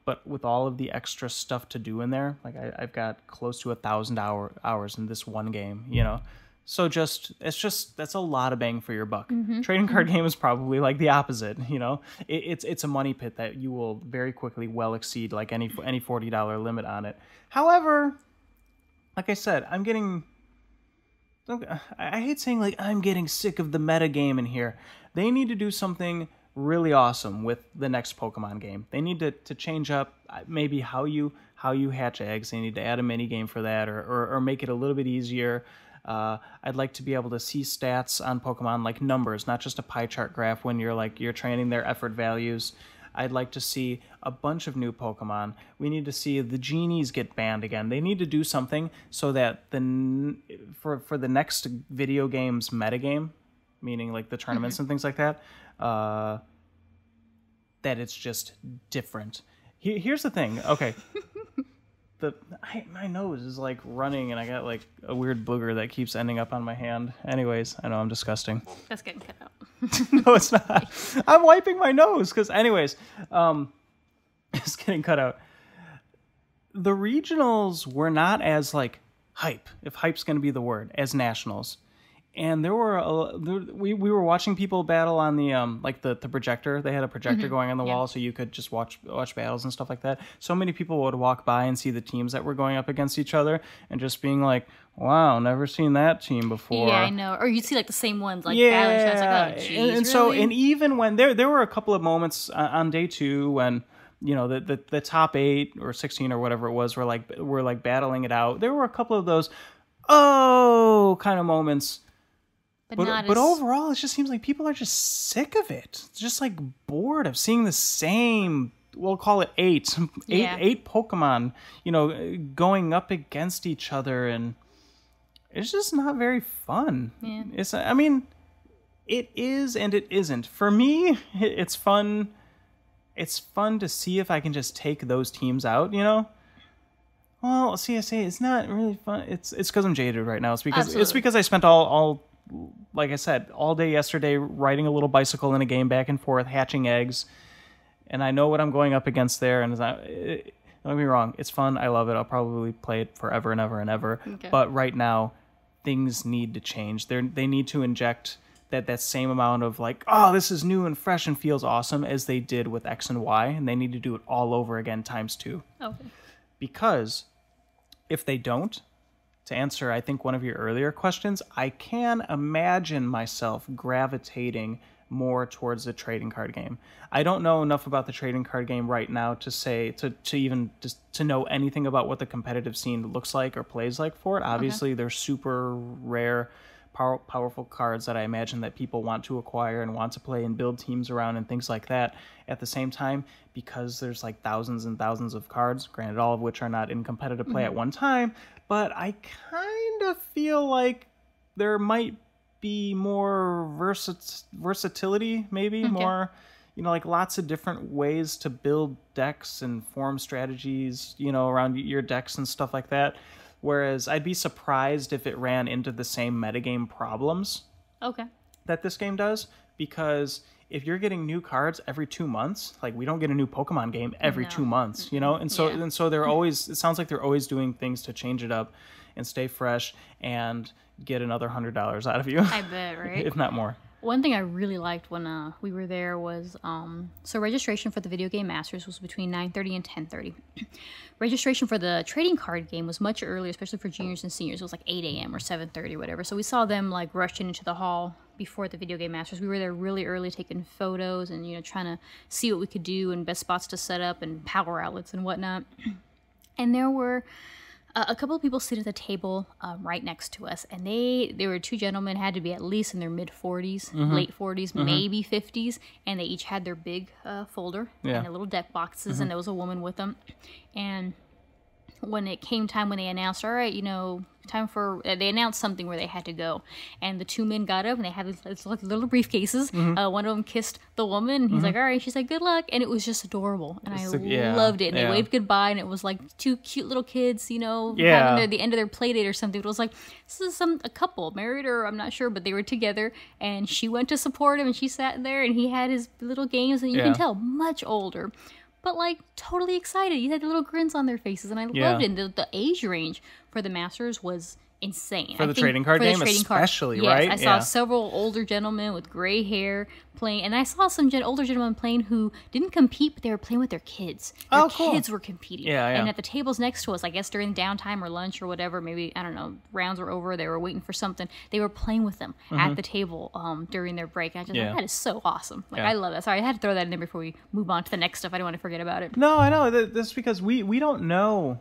But with all of the extra stuff to do in there, like I've got close to 1,000 hours in this one game, you know. So that's a lot of bang for your buck. Mm-hmm. Trading card game is probably like the opposite, you know. It's a money pit that you will very quickly well exceed like any $40 limit on it. However, like I said, I hate saying like I'm getting sick of the meta game in here. They need to do something really awesome with the next Pokemon game. They need to change up maybe how you hatch eggs. They need to add a mini game for that, or make it a little bit easier. I'd like to be able to see stats on Pokemon, like numbers, not just a pie chart graph when you're training their effort values. I'd like to see a bunch of new Pokemon. We need to see the genies get banned again. They need to do something so that for the next video games metagame, meaning like the tournaments and things like that, that it's just different. Here's the thing. Okay. My nose is like running, and I got like a weird booger that keeps ending up on my hand. Anyways, I know I'm disgusting. That's getting cut out. No, it's not. I'm wiping my nose because, anyways, it's getting cut out. The regionals were not as like hype, if hype's going to be the word, as nationals. And there were we were watching people battle on the like the projector. They had a projector going on the wall, so you could just watch battles and stuff like that. So many people would walk by and see the teams that were going up against each other, and just being like, "Wow, never seen that team before." Yeah, I know. Or you'd see like the same ones, like battling shots, like, oh, geez, and really? So even when there were a couple of moments on day 2 when, you know, the top 8 or 16 or whatever it was were like battling it out. There were a couple of those kind of moments. But overall, it just seems like people are just sick of it. It's just like bored of seeing the same, we'll call it eight Pokemon, you know, going up against each other, and it's just not very fun. Yeah. It is and it isn't. For me, it's fun. It's fun to see if I can just take those teams out, you know? Well, CSA, it's not really fun. It's because I'm jaded right now. It's because I spent all like I said, all day yesterday riding a little bicycle in a game back and forth, hatching eggs, and I know what I'm going up against there. And don't get me wrong, it's fun. I love it. I'll probably play it forever and ever and ever. Okay. But right now, things need to change. They need to inject that same amount of like, oh, this is new and fresh and feels awesome as they did with X and Y, and they need to do it all over again ×2. Okay. Because if they don't, to answer, I think, one of your earlier questions, I can imagine myself gravitating more towards the trading card game. I don't know enough about the trading card game right now to say, to even just to know anything about what the competitive scene looks like or plays like for it. Obviously, they're super rare, powerful cards that I imagine that people want to acquire and want to play and build teams around and things like that. At the same time, because there's like thousands and thousands of cards, granted all of which are not in competitive play at one time, but I kind of feel like there might be more versatility, maybe more, you know, like lots of different ways to build decks and form strategies, you know, around your decks and stuff like that. Whereas I'd be surprised if it ran into the same metagame problems that this game does, because if you're getting new cards every 2 months, like we don't get a new Pokemon game every 2 months, you know? And so they're always, it sounds like they're always doing things to change it up and stay fresh and get another $100 out of you. I bet, right? If not more. One thing I really liked when we were there was, so registration for the Video Game Masters was between 9:30 and 10:30. Registration for the trading card game was much earlier, especially for juniors and seniors. It was like 8 a.m. or 7:30, whatever. So we saw them like rushing into the hall before the Video Game Masters. We were there really early taking photos and, you know, trying to see what we could do and best spots to set up and power outlets and whatnot. And there were a couple of people sitting at the table right next to us, and they were two gentlemen, had to be at least in their mid-40s, late 40s, maybe 50s, and they each had their big folder and their little deck boxes, and there was a woman with them. And when it came time when they announced, all right, you know, time for, they announced something where they had to go, and the two men got up and they had these like little briefcases. One of them kissed the woman, and he's like, all right, she's like, good luck, and it was just adorable, and I loved it. And they waved goodbye, and it was like two cute little kids, you know, having the end of their play date or something. It was like, this is a couple, married or I'm not sure, but they were together, and she went to support him, and she sat there, and he had his little games, and you can tell, much older, but like totally excited. You had the little grins on their faces, and I loved it. And the age range for the Masters was insane. For the trading card game especially, right? Yes, I saw several older gentlemen with gray hair playing, and I saw some older gentlemen playing who didn't compete, but they were playing with their kids. Their kids were competing. And at the tables next to us, I guess during downtime or lunch or whatever, maybe, I don't know, rounds were over, they were waiting for something, they were playing with them at the table during their break. And I just thought, that is so awesome. Like, I love that. Sorry, I had to throw that in there before we move on to the next stuff. I didn't want to forget about it. No, I know. That's because we don't know.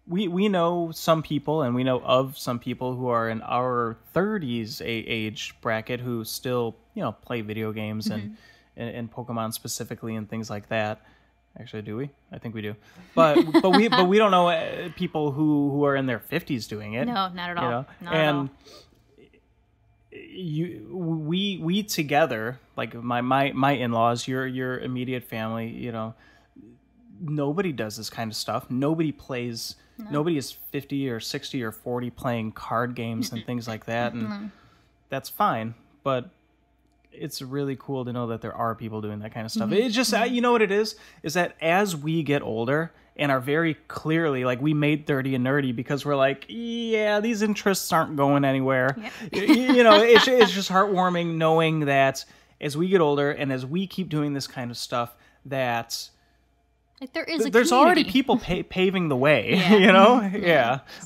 We know some people, and we know of some people who are in our 30s age bracket who still, you know, play video games and Pokemon specifically and things like that. Actually, do we? I think we do. But we don't know people who are in their 50s doing it. No, not at all. You know? Not at all. We together, like my in-laws, your immediate family, you know, nobody does this kind of stuff. Nobody plays. Nobody is 50 or 60 or 40 playing card games and things like that, and that's fine. But it's really cool to know that there are people doing that kind of stuff. It's just, you know what it is that as we get older and are very clearly, like, we made 30 and Nerdy because we're like, yeah, these interests aren't going anywhere. You know, it's just heartwarming knowing that as we get older and as we keep doing this kind of stuff, that like there's community. Already people paving the way, you know.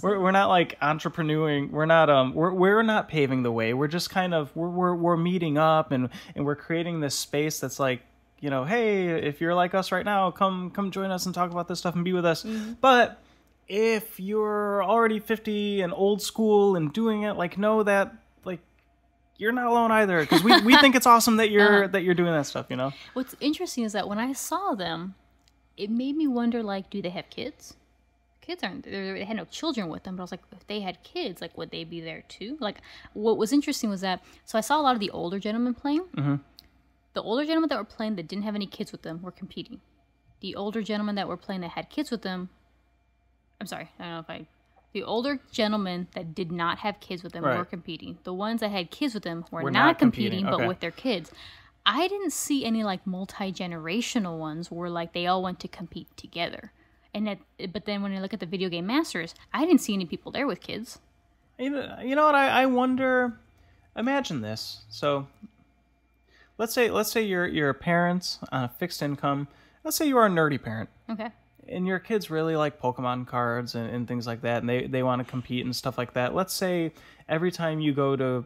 We're not like entrepreneuring. We're not we're not paving the way. We're just kind of we're meeting up and we're creating this space that's like, you know, hey, if you're like us right now, come join us and talk about this stuff and be with us. But if you're already 50 and old school and doing it, like, know that, like, you're not alone either, because we think it's awesome that you're doing that stuff, you know. What's interesting is that when I saw them, it made me wonder, like, do they have kids? Kids aren't, they had no children with them, but I was like, if they had kids, like, would they be there too? Like, what was interesting was that, so I saw a lot of the older gentlemen playing. The older gentlemen that were playing that didn't have any kids with them were competing. The older gentlemen that were playing that had kids with them, the older gentlemen that did not have kids with them were competing. The ones that had kids with them were not competing, but with their kids. I didn't see any, like, multi-generational ones where, like, they all went to compete together. But then when I look at the Video Game Masters, I didn't see any people there with kids. You know what? I wonder. Imagine this. So, let's say you're a parent on a fixed income. Let's say you are a nerdy parent. Okay. And your kids really like Pokemon cards and things like that, and they want to compete and stuff like that. Let's say every time you go to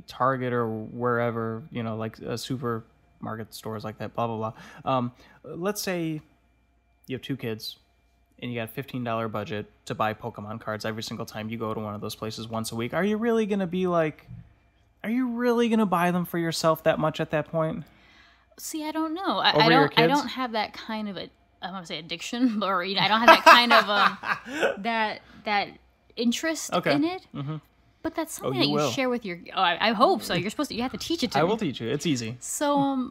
Target or wherever, you know, like supermarket stores like that, blah blah blah. Let's say you have two kids and you got a $15 budget to buy Pokemon cards every single time you go to one of those places once a week. Are you really gonna buy them for yourself that much at that point? See, I don't know. I don't have that kind of I don't want to say addiction, or, you know, I don't have that kind of that interest in it. But that's something that you share with your. Oh, I hope so. You have to teach it to me. I will teach you. It's easy. So,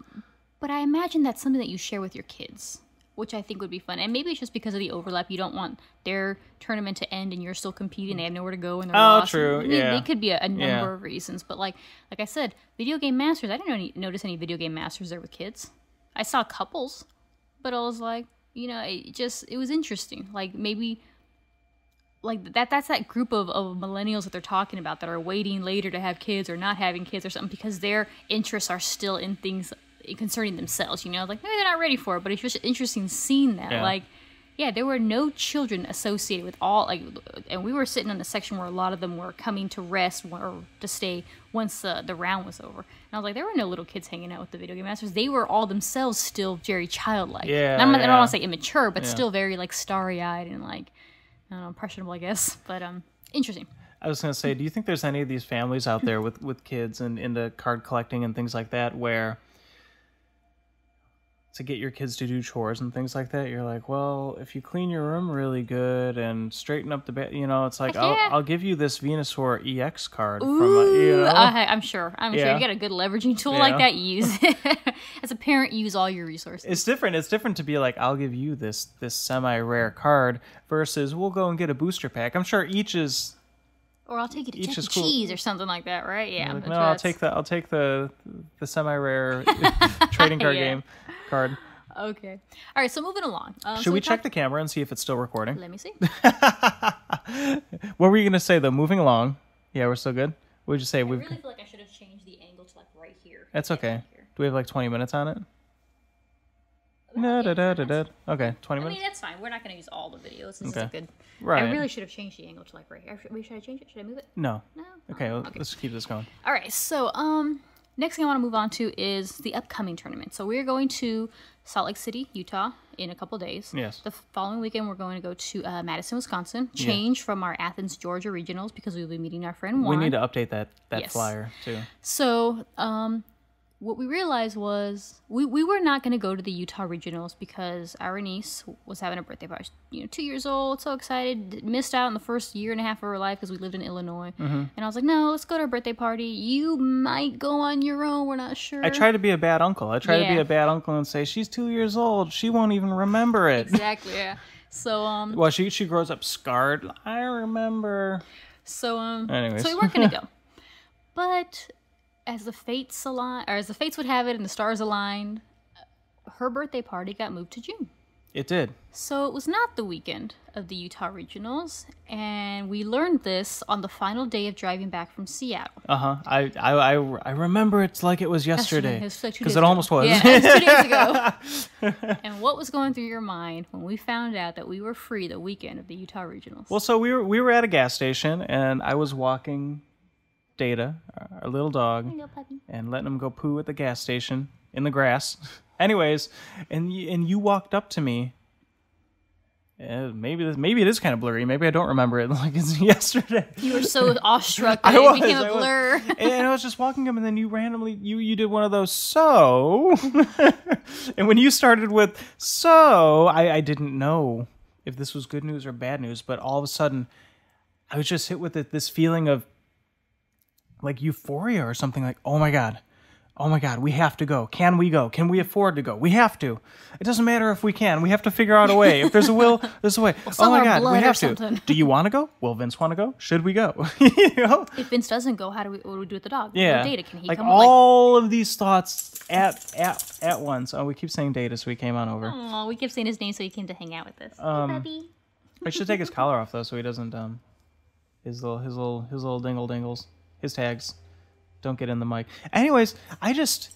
but I imagine that's something that you share with your kids. which I think would be fun. And maybe it's just because of the overlap. You don't want their tournament to end and you're still competing. They have nowhere to go and they're lost. True. They could be a number of reasons. But like I said, video game masters, I didn't notice any video game masters there with kids. I saw couples, but I was like, it was interesting. Like maybe like that's that group of millennials that they're talking about that are waiting later to have kids or not having kids or something because their interests are still in things concerning themselves, like maybe they're not ready for it, but it's just interesting seeing that. There were no children associated with all, and we were sitting in a section where a lot of them were coming to rest or to stay once the round was over. And I was like, there were no little kids hanging out with the video game masters. They were all themselves still very childlike. I don't want to say immature, but still very like starry-eyed and like, I don't know, impressionable, I guess. But interesting. I was going to say, do you think there's any of these families out there with kids and into card collecting and things like that where to get your kids to do chores and things like that, you're like, well, if you clean your room really good and straighten up the bed, it's like, I'll give you this Venusaur EX card. I'm sure. You got a good leveraging tool like that, you use it. As a parent, use all your resources. It's different to be like, I'll give you this semi-rare card versus we'll go and get a booster pack. I'm sure each is... Or I'll take you to Chuck E. Cheese or something like that, right? Yeah. Like, no, I'll take the semi-rare trading card game card. Okay. All right, so moving along. Should we check the camera and see if it's still recording? Let me see. What were you going to say, though? Moving along. Yeah, we're still good? What would you say? I really feel like I should have changed the angle to like right here. That's okay. Do we have like 20 minutes on it? Okay, 20 minutes? I mean, that's fine. We're not going to use all the videos. This is good. Right. I really should have changed the angle to like right here. Should I change it? Should I move it? No. No? Okay, let's keep this going. All right, so next thing I want to move on to is the upcoming tournament. So we're going to Salt Lake City, Utah in a couple days. Yes. The following weekend, we're going to go to Madison, Wisconsin. Change from our Athens, Georgia regionals because we'll be meeting our friend Juan. We need to update that flyer, too. So what we realized was we were not going to go to the Utah regionals because our niece was having a birthday party. 2 years old, so excited, missed out on the first year and a half of her life because we lived in Illinois. Mm-hmm. And I was like, no, let's go to her birthday party. You might go on your own. We're not sure. I try to be a bad uncle. To be a bad uncle and say, she's 2 years old. She won't even remember it. Exactly, yeah. So, well, she grows up scarred. I remember. So, anyways. So we weren't going to go. But... as the fates would have it and the stars aligned, her birthday party got moved to June. It did. So it was not the weekend of the Utah Regionals, and we learned this on the final day of driving back from Seattle. I remember it's like it was yesterday. Because it almost was. Yeah, it was 2 days ago. And what was going through your mind when we found out that we were free the weekend of the Utah Regionals? Well, so we were at a gas station, and I was walking Data, our little dog, and letting him go poo at the gas station in the grass. Anyways, and you walked up to me. Maybe it is kind of blurry. Maybe I don't remember it like it's yesterday. You were so awestruck that it became a blur. And I was just walking him, and then you randomly you did one of those so. And when you started with so, I didn't know if this was good news or bad news, but all of a sudden, I was just hit with this feeling of like euphoria or something, like, oh my god, we have to go. Can we go? Can we afford to go? We have to. It doesn't matter if we can. We have to figure out a way. If there's a will, there's a way. Oh my god, we have to. Do you want to go? Will Vince want to go? Should we go? If Vince doesn't go, what do we do with the dog? Yeah. Data, can he like come? All of these thoughts at once. Oh, we keep saying Data, so he came on over. Oh, we kept saying his name, so he came to hang out with us. Hey, puppy. I should take his collar off though, so he doesn't his little dingle dingles. His tags don't get in the mic. Anyways, I just,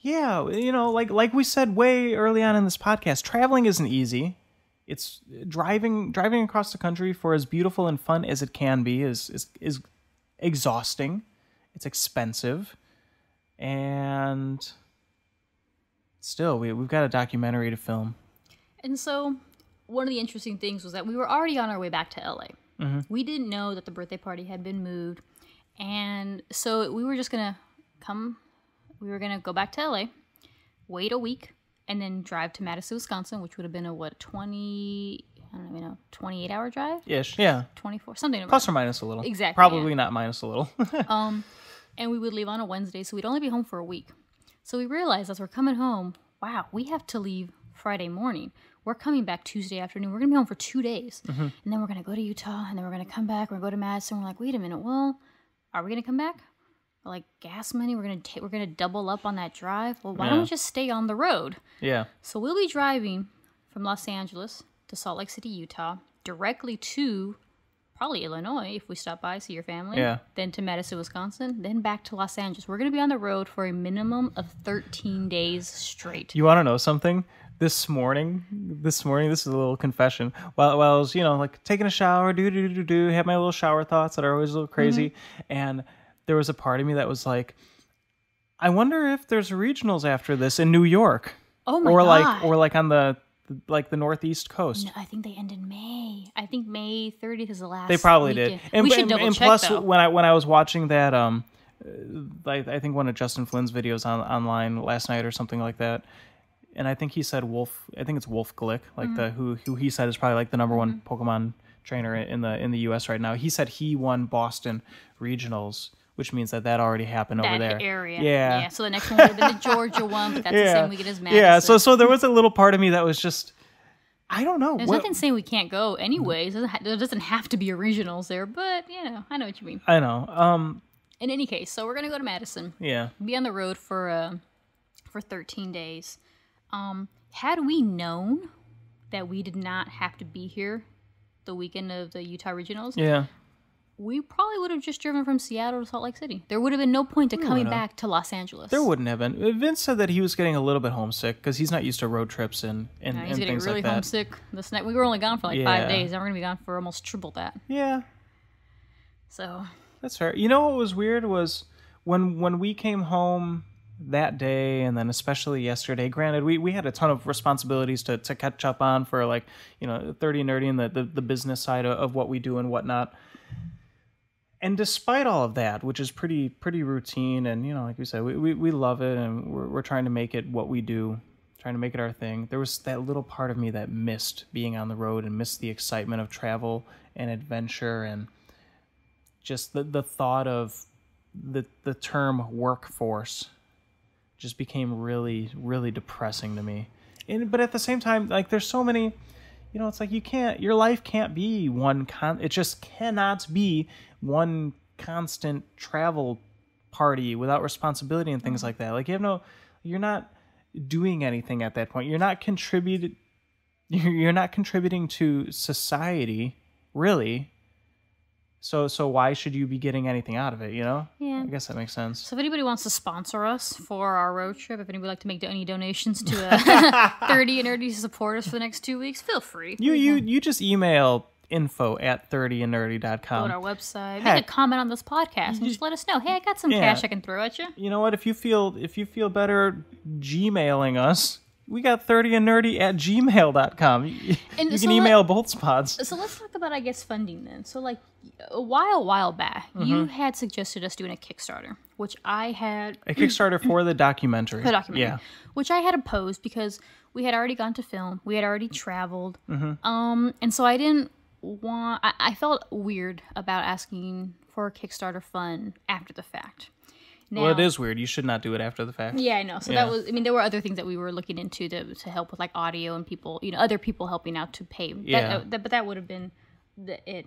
like we said way early on in this podcast, traveling isn't easy. It's driving across the country, for as beautiful and fun as it can be, is exhausting. It's expensive, and still, we've got a documentary to film. And so, one of the interesting things was that we were already on our way back to LA. Mm-hmm. We didn't know that the birthday party had been moved. And so we were just going to go back to LA, wait a week, and then drive to Madison, Wisconsin, which would have been a 28-hour drive? Ish, yeah. 24, something. Plus or minus a little. Exactly. Probably not minus a little. And we would leave on a Wednesday, so we'd only be home for a week. So we realized as we're coming home, wow, we have to leave Friday morning. we're coming back Tuesday afternoon. We're going to be home for 2 days. And then we're going to go to Utah, and then we're going to come back. We're going to go to Madison. We're like, wait a minute. Well, are we going to come back? Like, gas money, we're gonna double up on that drive. Well, why don't we just stay on the road? Yeah. So we'll be driving from Los Angeles to Salt Lake City, Utah, directly to probably Illinois if we stop by, see your family. Yeah. Then to Madison, Wisconsin, then back to Los Angeles. We're gonna be on the road for a minimum of 13 days straight. You want to know something? This morning, this is a little confession. While I was, like taking a shower, have my little shower thoughts that are always a little crazy, and there was a part of me that was like, I wonder if there's regionals after this in New York. Oh my God. Or like on the northeast coast. No, I think they end in May. I think May 30th is the last. They probably weekend. did. We should double check, plus, though. when I was watching that, I think one of Justin Flynn's videos online last night or something like that, and I think he said Wolf. I think it's Wolf Glick, like who he said is probably like the number one Pokemon trainer in the U.S. right now. He said he won Boston regionals, which means that already happened over there. That area. Yeah. So the next one would have been the Georgia one, but that's the same weekend as Madison. Yeah, so there was a little part of me that was just, I don't know. There's nothing saying we can't go anyways. There doesn't have to be a regionals there, but, I know what you mean. I know. In any case, so we're going to go to Madison. Yeah. Be on the road for 13 days. Had we known that we did not have to be here the weekend of the Utah regionals, we probably would have just driven from Seattle to Salt Lake City. There would have been no point to coming back to Los Angeles. There wouldn't have been. Vince said that he was getting a little bit homesick because he's not used to road trips and he's things getting really like that. homesick this night. We were only gone for like 5 days. Now we're going to be gone for almost triple that. Yeah. So. That's fair. You know what was weird was when we came home that day, and then especially yesterday, granted, we had a ton of responsibilities to catch up on for 30 and Nerdy and the business side of what we do and whatnot. And despite all of that, which is pretty routine, and like we said, we love it, and we're trying to make it what we do, trying to make it our thing. There was that little part of me that missed being on the road and missed the excitement of travel and adventure, and just the thought of the term workforce just became really, really depressing to me. But at the same time, like, there's so many, it's like your life can't be it just cannot be one constant travel party without responsibility and things like that. Like, you're not doing anything at that point. You're not contributing to society, really. So why should you be getting anything out of it, Yeah. I guess that makes sense. So if anybody wants to sponsor us for our road trip, if anybody would like to make any donations to 30 and Nerdy to support us for the next 2 weeks, feel free. You just email info@30andnerdy.com. Go to our website. Make a comment on this podcast and just let us know. Hey, I got some cash I can throw at you. You know what? If you feel better Gmailing us, we got 30andnerdy@gmail.com. You can email both spots. So let's talk about, I guess, funding then. So, like, a while back, you had suggested us doing a Kickstarter, which I had... A Kickstarter for the documentary. Yeah. Which I had opposed because we had already gone to film. We had already traveled. And so I didn't want... I felt weird about asking for a Kickstarter fund after the fact. Now, well, it is weird. You should not do it after the fact. Yeah, I know. So that was, there were other things that we were looking into to help with, like, audio and people, other people helping out to pay. But that would have been it.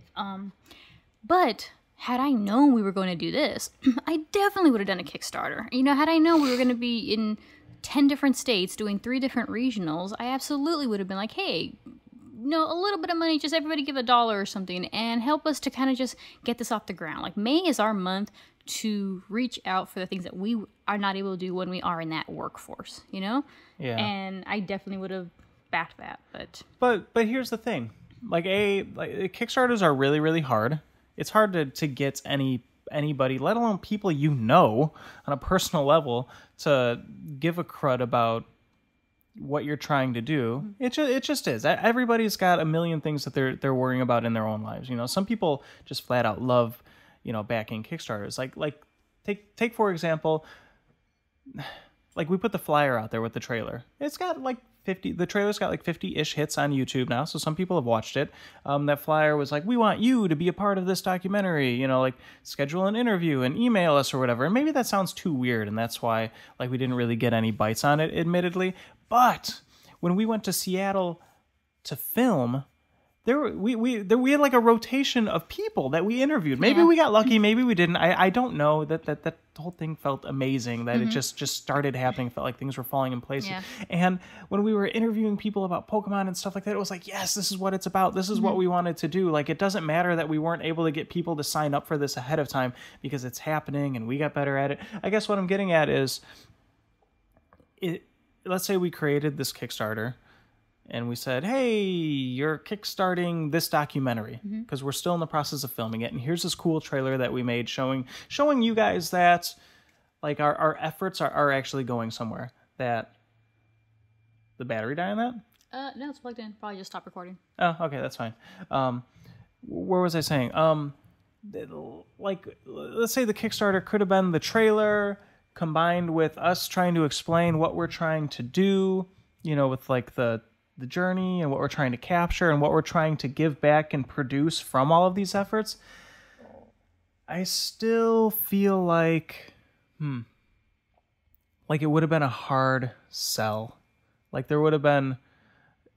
But had I known we were going to do this, I definitely would have done a Kickstarter. Had I known we were going to be in 10 different states doing 3 different regionals, I absolutely would have been like, hey, a little bit of money, just everybody give $1 or something and help us to kind of just get this off the ground. Like, May is our month to reach out for the things that we are not able to do when we are in that workforce, Yeah. And I definitely would have backed that, But here's the thing. Like, Kickstarters are really, really hard. It's hard to get anybody, let alone people on a personal level, to give a crud about what you're trying to do. It just is. Everybody's got a million things that they're worrying about in their own lives. Some people just flat out love backing Kickstarters. Like take for example, like, we put the flyer out there with the trailer. It's got like 50. The trailer's got like 50-ish hits on YouTube now, so some people have watched it. That flyer was like, we want you to be a part of this documentary. Like, schedule an interview and email us or whatever. And maybe that sounds too weird, and that's why, like, we didn't really get any bites on it, admittedly. But when we went to Seattle to film, we had like a rotation of people that we interviewed. Maybe we got lucky, maybe we didn't. I don't know. That whole thing felt amazing. That it just started happening. It felt like things were falling in place. Yeah. And when we were interviewing people about Pokemon and stuff like that, it was like, yes, this is what it's about. This is what we wanted to do. Like, it doesn't matter that we weren't able to get people to sign up for this ahead of time, because it's happening and we got better at it. I guess what I'm getting at is, let's say we created this Kickstarter. And we said, hey, you're kickstarting this documentary, because we're still in the process of filming it. And here's this cool trailer that we made showing you guys that like our efforts are actually going somewhere. That the battery die on that? No, it's plugged in. Probably just stop recording. Oh, okay, that's fine. Where was I saying? Like, let's say the Kickstarter could have been the trailer combined with us trying to explain what we're trying to do, with like the journey and what we're trying to capture and what we're trying to give back and produce from all of these efforts. I still feel like it would have been a hard sell. Like, there would have been,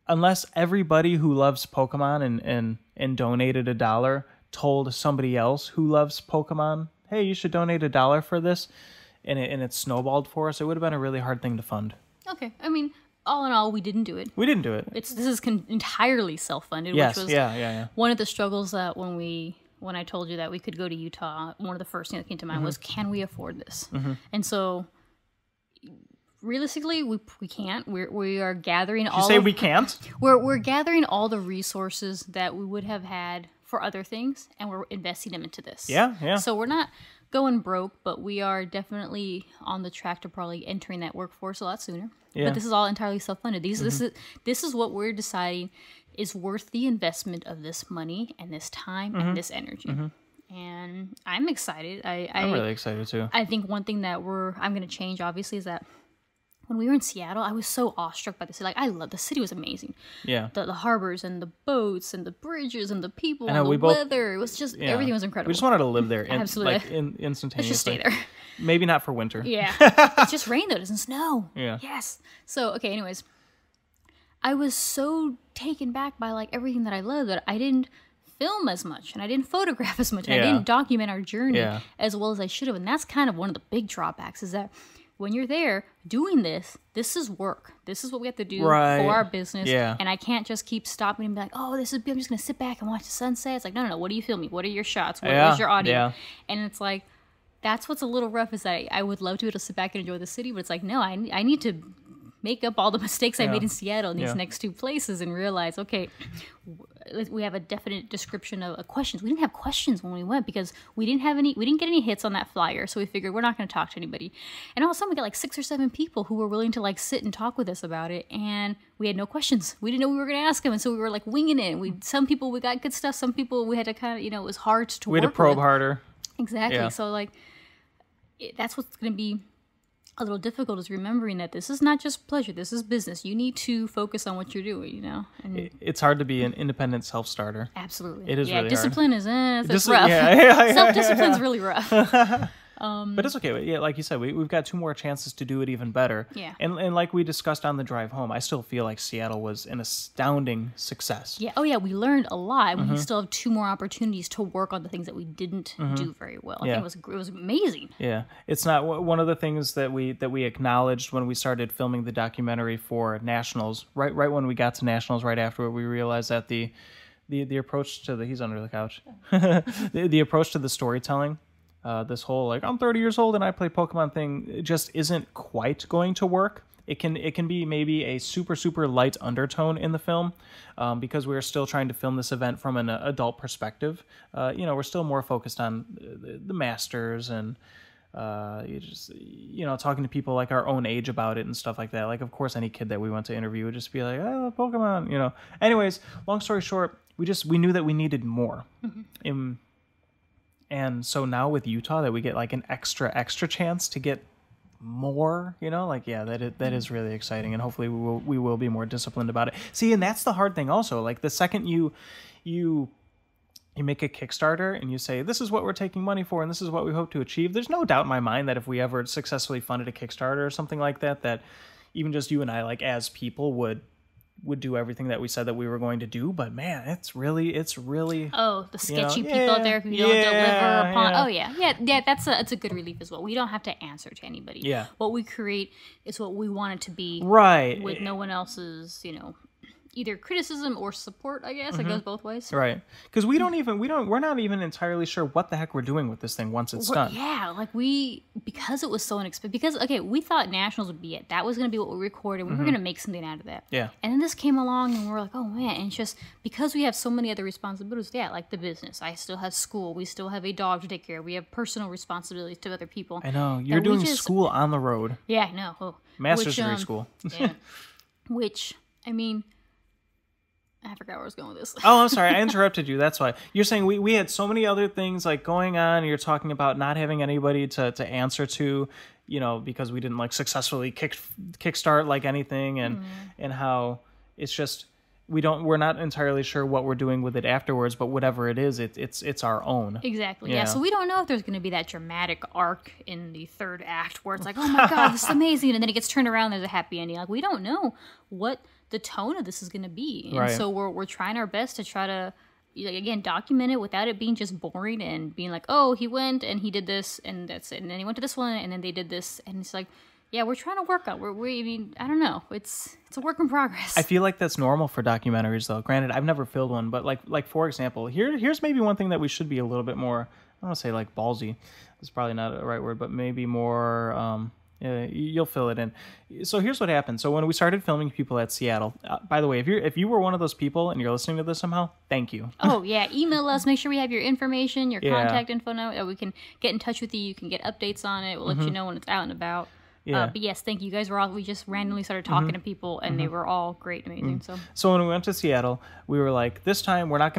unless everybody who loves Pokemon and donated $1 told somebody else who loves Pokemon, hey, you should donate $1 for this, and it snowballed for us, it would have been a really hard thing to fund. Okay, I mean, all in all, we didn't do it. We didn't do it. This is entirely self-funded. Yes, which was one of the struggles that when I told you that we could go to Utah, one of the first things that came to mind was, can we afford this? And so, realistically, we can't. We are gathering all. You say we can't? We're gathering all the resources that we would have had for other things, and we're investing them into this. Yeah. So we're not going broke, but we are definitely on the track to probably entering that workforce a lot sooner. Yeah. But this is all entirely self-funded. This is what we're deciding is worth the investment of this money and this time and this energy. And I'm excited. I'm really excited too. I think one thing that I'm going to change, obviously, is that when we were in Seattle, I was so awestruck by the city. Like, I love the city; was amazing. Yeah, the harbors and the boats and the bridges and the people and the weather. It was just everything was incredible. We just wanted to live there, absolutely, instantaneously. Let's just stay there. Maybe not for winter. Yeah, it's just rain though; it doesn't snow. Yeah. Yes. So okay. Anyways, I was so taken back by like everything that I love that I didn't film as much and I didn't photograph as much and I didn't document our journey as well as I should have. And that's kind of one of the big drawbacks is that when you're there doing this is work. This is what we have to do for our business. Yeah. And I can't just keep stopping and be like, oh, I'm just going to sit back and watch the sunset. It's like, no. What are you filming? What are your shots? Where's your audio? Yeah. And it's like, that's what's a little rough is that I would love to be able to sit back and enjoy the city, but it's like, no, I need to make up all the mistakes I made in Seattle in these next two places and realize, okay, we have a definite description of questions. We didn't have questions when we went because we didn't get any hits on that flyer. So we figured we're not going to talk to anybody. And all of a sudden we got like 6 or 7 people who were willing to like sit and talk with us about it. And we had no questions. We didn't know we were going to ask them. And so we were like winging it. Some people we got good stuff. Some people we had to kind of, it was hard to work with. We had to probe harder. Exactly. Yeah. So like, that's what's going to be a little difficult is remembering that this is not just pleasure. This is business. You need to focus on what you're doing, And it's hard to be an independent self-starter. Absolutely. It is really discipline hard. It's rough. Self-discipline's really rough. But it's okay. Yeah, like you said, we've got 2 more chances to do it even better. Yeah. And like we discussed on the drive home, I still feel like Seattle was an astounding success. Yeah. Oh, yeah. We learned a lot. We still have 2 more opportunities to work on the things that we didn't do very well. I think it was amazing. Yeah. It's not one of the things that we acknowledged when we started filming the documentary for Nationals. Right when we got to Nationals, right after we realized that the approach to he's under the couch. the approach to the storytelling. This whole like I'm 30 years old and I play Pokemon thing just isn't quite going to work. It can be maybe a super light undertone in the film because we're still trying to film this event from an adult perspective. We're still more focused on the masters and talking to people like our own age about it and stuff like that. Like of course any kid that we went to interview would just be like, oh, Pokemon. Anyways, long story short, we knew that we needed more. And so now with Utah that we get like an extra chance to get more, that is really exciting. And hopefully we will be more disciplined about it. See, and that's the hard thing also. Like the second you make a Kickstarter and you say, this is what we're taking money for and this is what we hope to achieve. There's no doubt in my mind that if we ever successfully funded a Kickstarter or something like that even just you and I, like as people, would would do everything that we said that we were going to do. But man, it's really the sketchy people out there who don't deliver upon. Yeah. That's a good relief as well. We don't have to answer to anybody. Yeah, what we create is what we want it to be, right? With no one else's, either criticism or support, I guess. It goes both ways. Right. Because we're not even entirely sure what the heck we're doing with this thing once it's done. Yeah, because it was so inexpensive. Because, we thought Nationals would be it. That was going to be what we recorded. We were going to make something out of that. Yeah. And then this came along and we're like, oh man. And it's just because we have so many other responsibilities. Yeah, like the business. I still have school. We still have a dog to take care of. We have personal responsibilities to other people. I know. You're doing school on the road. Yeah, I know. Oh. Master's degree school. Yeah. Which, I forgot where I was going with this. Oh, I'm sorry. I interrupted you. That's why. You're saying we had so many other things like going on. And you're talking about not having anybody to answer to, because we didn't successfully kickstart anything, and how it's just we're not entirely sure what we're doing with it afterwards, but whatever it is, it's our own. Exactly. Yeah. So we don't know if there's going to be that dramatic arc in the third act where it's like, oh my God, this is amazing, and then it gets turned around. There's a happy ending. We don't know what the tone of this is going to be, and so we're trying our best to try to again document it without it being just boring and being like, oh, he went and he did this and that's it, and then he went to this one and then they did this, and it's like, yeah, we're trying to work on. I don't know. It's a work in progress. I feel like that's normal for documentaries, though. Granted, I've never filmed one, but like for example, here's maybe one thing that we should be a little bit more. I don't want to say ballsy. It's probably not the right word, but maybe more. You'll fill it in. So here's what happened. So when we started filming people at Seattle, by the way, if you were one of those people and you're listening to this somehow, thank you. Oh yeah, email us. Make sure we have your information, your contact info now. We can get in touch with you. You can get updates on it. We'll let you know when it's out and about. Yeah. But yes, thank you. You guys were all. We just randomly started talking to people, and they were all great, amazing. So when we went to Seattle, we were like, this time we're not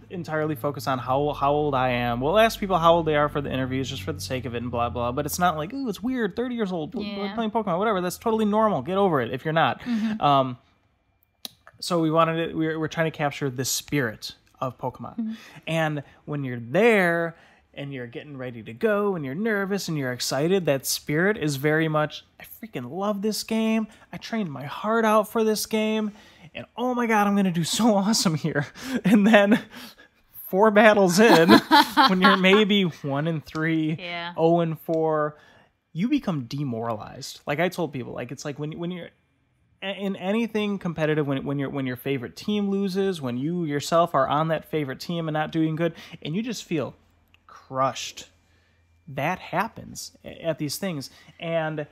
entirely focus on how old I am. We'll ask people how old they are for the interviews, just for the sake of it, and blah blah. But it's not like, ooh, it's weird. 30 years old playing Pokemon, whatever. That's totally normal. Get over it if you're not. So we wanted it. We're trying to capture the spirit of Pokemon, and when you're there and you're getting ready to go and you're nervous and you're excited, that spirit is very much, I freaking love this game. I trained my heart out for this game. And oh my God, I'm going to do so awesome here. And then 4 battles in, when you're maybe 1-3, 0-4, you become demoralized. Like I told people, it's like when you're in anything competitive, when your favorite team loses, when you yourself are on that favorite team and not doing good, and you just feel crushed. That happens at these things. And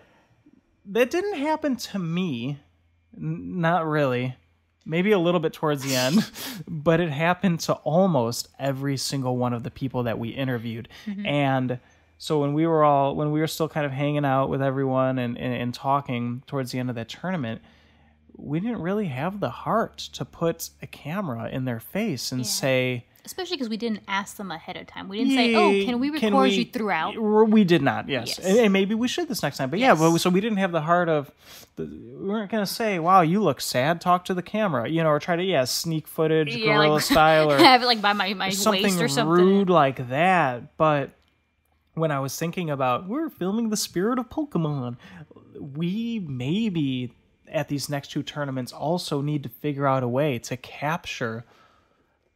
that didn't happen to me. Not really. Maybe a little bit towards the end, but it happened to almost every single one of the people that we interviewed. And so when we were still kind of hanging out with everyone and talking towards the end of that tournament, we didn't really have the heart to put a camera in their face and say, especially because we didn't ask them ahead of time. We didn't say, oh, can we record you throughout? We did not, yes. And maybe we should this next time. But so we didn't have the heart of, we weren't going to say, wow, you look sad, talk to the camera, or try to, sneak footage, guerrilla style, or have it by my waist or something. Rude like that. But when I was thinking about, we're filming the spirit of Pokemon, we maybe at these next 2 tournaments also need to figure out a way to capture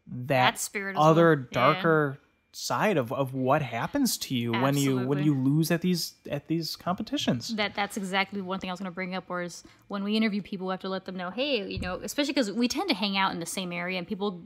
that spirit other darker side of what happens to you when you lose at these competitions. That's exactly one thing I was going to bring up, whereas when we interview people, we have to let them know, hey, especially because we tend to hang out in the same area and people,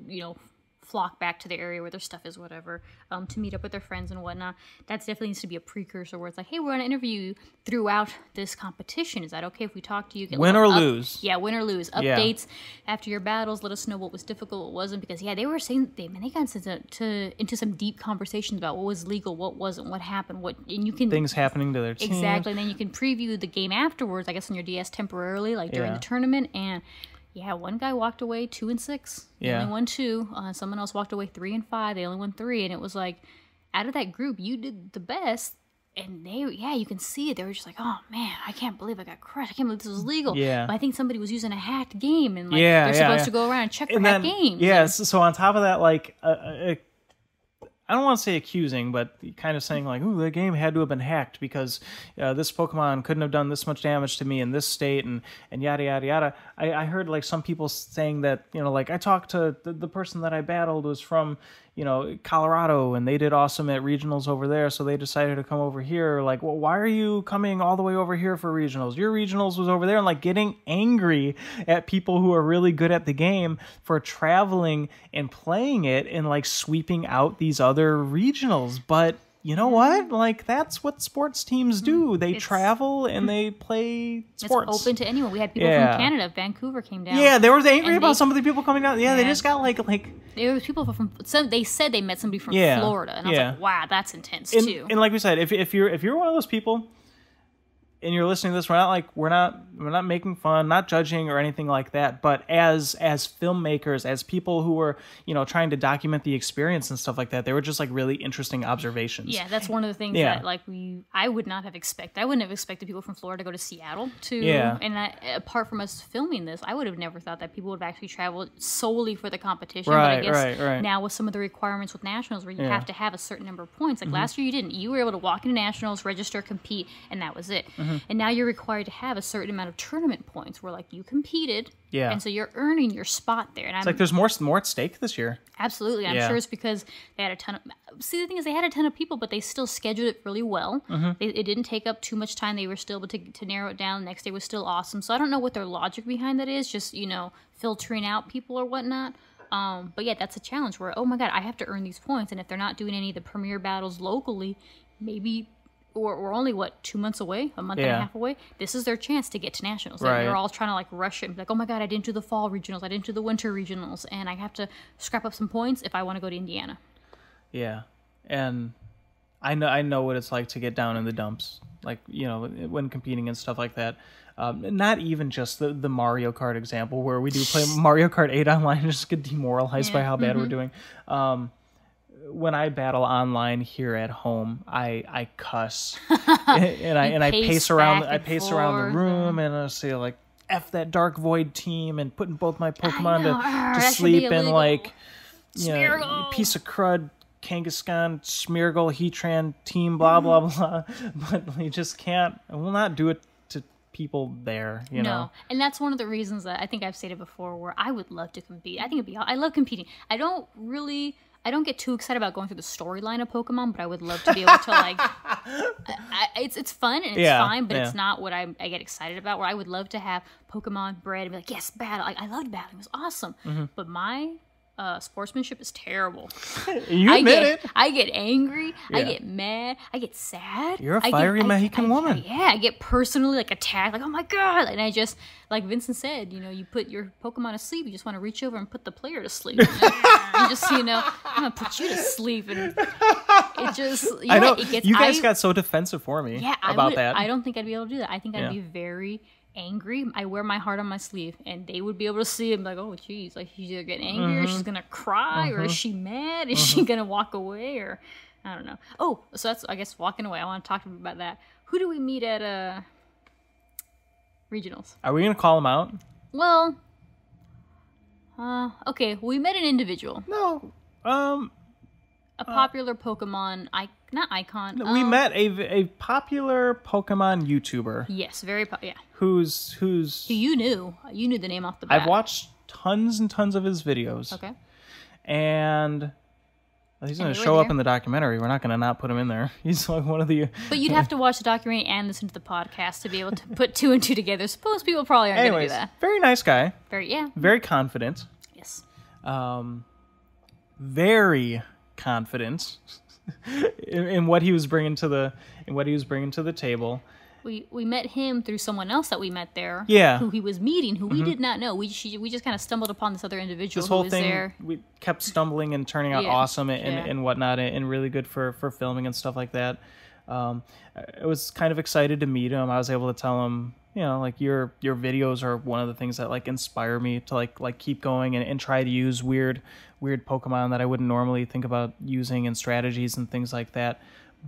flock back to the area where their stuff is, whatever, to meet up with their friends and whatnot. That definitely needs to be a precursor where it's like, hey, we're going to interview you throughout this competition. Is that okay if we talk to you? Win or lose. Yeah, win or lose. Updates after your battles. Let us know what was difficult, what wasn't. Because, they were saying, they got into some deep conversations about what was legal, what wasn't, what happened, and you can... things happening to their team. Exactly. And then you can preview the game afterwards, I guess, on your DS temporarily, during the tournament. And... one guy walked away 2-6. They only won 2. Someone else walked away 3-5. They only won 3. And it was like, out of that group, you did the best. And you can see it. They were just like, oh man, I can't believe I got crushed. I can't believe this was legal. Yeah. But I think somebody was using a hacked game, and they're supposed to go around and check for hacked games. Yeah. So on top of that, I don't want to say accusing, but kind of saying like, ooh, the game had to have been hacked because this Pokemon couldn't have done this much damage to me in this state and yada, yada, yada. I heard like some people saying that, like I talked to the person that I battled was from, Colorado, and they did awesome at regionals over there, so they decided to come over here. Like, well, why are you coming all the way over here for regionals? Your regionals was over there, and like getting angry at people who are really good at the game for traveling and playing it and like sweeping out these other regionals. But you know what? Like, that's what sports teams do. They travel and they play sports. It's open to anyone. We had people from Canada. Vancouver came down. Yeah, they were angry about some of the people coming down. Yeah, they just got like there was people from some. They said they met somebody from Florida, and I was like, wow, that's intense too. And like we said, if you're one of those people and you're listening to this, we're not making fun, not judging or anything like that. But as filmmakers, as people who were trying to document the experience and stuff like that, they were just like really interesting observations. Yeah, that's one of the things that I would not have expected. I wouldn't have expected people from Florida to go to Seattle and apart from us filming this, I would have never thought that people would have actually traveled solely for the competition. Right, but I guess right. Now with some of the requirements with nationals, where you have to have a certain number of points. Like last year, you didn't. You were able to walk into nationals, register, compete, and that was it. And now you're required to have a certain amount of tournament points where like you competed, and so you're earning your spot there. And it's like there's more at stake this year. Absolutely, I'm sure it's because they had a ton of. See, the thing is, they had a ton of people, but they still scheduled it really well. It didn't take up too much time. They were still able to narrow it down. The next day was still awesome. So I don't know what their logic behind that is. Just filtering out people or whatnot. But yeah, that's a challenge where, oh my god, I have to earn these points, and if they're not doing any of the premier battles locally, maybe. We're only, 2 months away, a month and a half away. This is their chance to get to nationals. Right. They're all trying to, rush it and be like, oh, my God, I didn't do the fall regionals. I didn't do the winter regionals. And I have to scrap up some points if I want to go to Indiana. Yeah. And I know what it's like to get down in the dumps, when competing and stuff like that. Not even just the Mario Kart example where we do play Mario Kart 8 online and just get demoralized by how bad we're doing. When I battle online here at home, I cuss and I pace around the room and I say like F that Dark Void team and putting both my Pokemon to sleep and piece of crud Kangaskhan, Smeargle, Heatran team, blah blah blah. But we just can't. I will not do it to people there. You know. And that's one of the reasons that I think I've stated before, where I would love to compete. I love competing. I don't get too excited about going through the storyline of Pokemon, but I would love to be able to it's fun and it's fine, but it's not what I get excited about. Where I would love to have Pokemon bred and be like, yes, battle. I loved battling; it was awesome. But my sportsmanship is terrible. You admit it. I get angry. I get mad. I get sad. You're a fiery Mexican woman. I get personally attacked. Like, oh my god! And I just, like Vincent said, you put your Pokemon to sleep. You just want to reach over and put the player to sleep. You just, I'm gonna put you to sleep, and it just. I know. You guys got so defensive for me about that. I don't think I'd be able to do that. I think I'd be very angry. I wear my heart on my sleeve, and they would be able to see it and be like, oh geez, like she's either getting angry or she's gonna cry or is she mad, is she gonna walk away, or I don't know. Oh, so that's, I guess, walking away. I want to talk about that. Who do we meet at regionals? Are we gonna call them out? Well, okay, we met an individual. No, a popular Pokemon not icon. We met a popular Pokemon YouTuber. Yes, very yeah. Who's who you knew the name off the bat. I've watched tons and tons of his videos. Okay. And he's going to show up in the documentary. We're not going to not put him in there. He's like one of the. But you'd have to watch the documentary and listen to the podcast to be able to put two and two together. Suppose people probably aren't going to do that. Very nice guy. Very confident. Yes. Very confident in what he was bringing to the table. We met him through someone else that we met there. Yeah. Who he was meeting, who we did not know. We just kind of stumbled upon this other individual who was there. We kept stumbling and turning out awesome and whatnot, and really good for filming and stuff like that. I was kind of excited to meet him. I was able to tell him, your videos are one of the things that inspire me to keep going and try to use weird Pokemon that I wouldn't normally think about using, and strategies and things like that.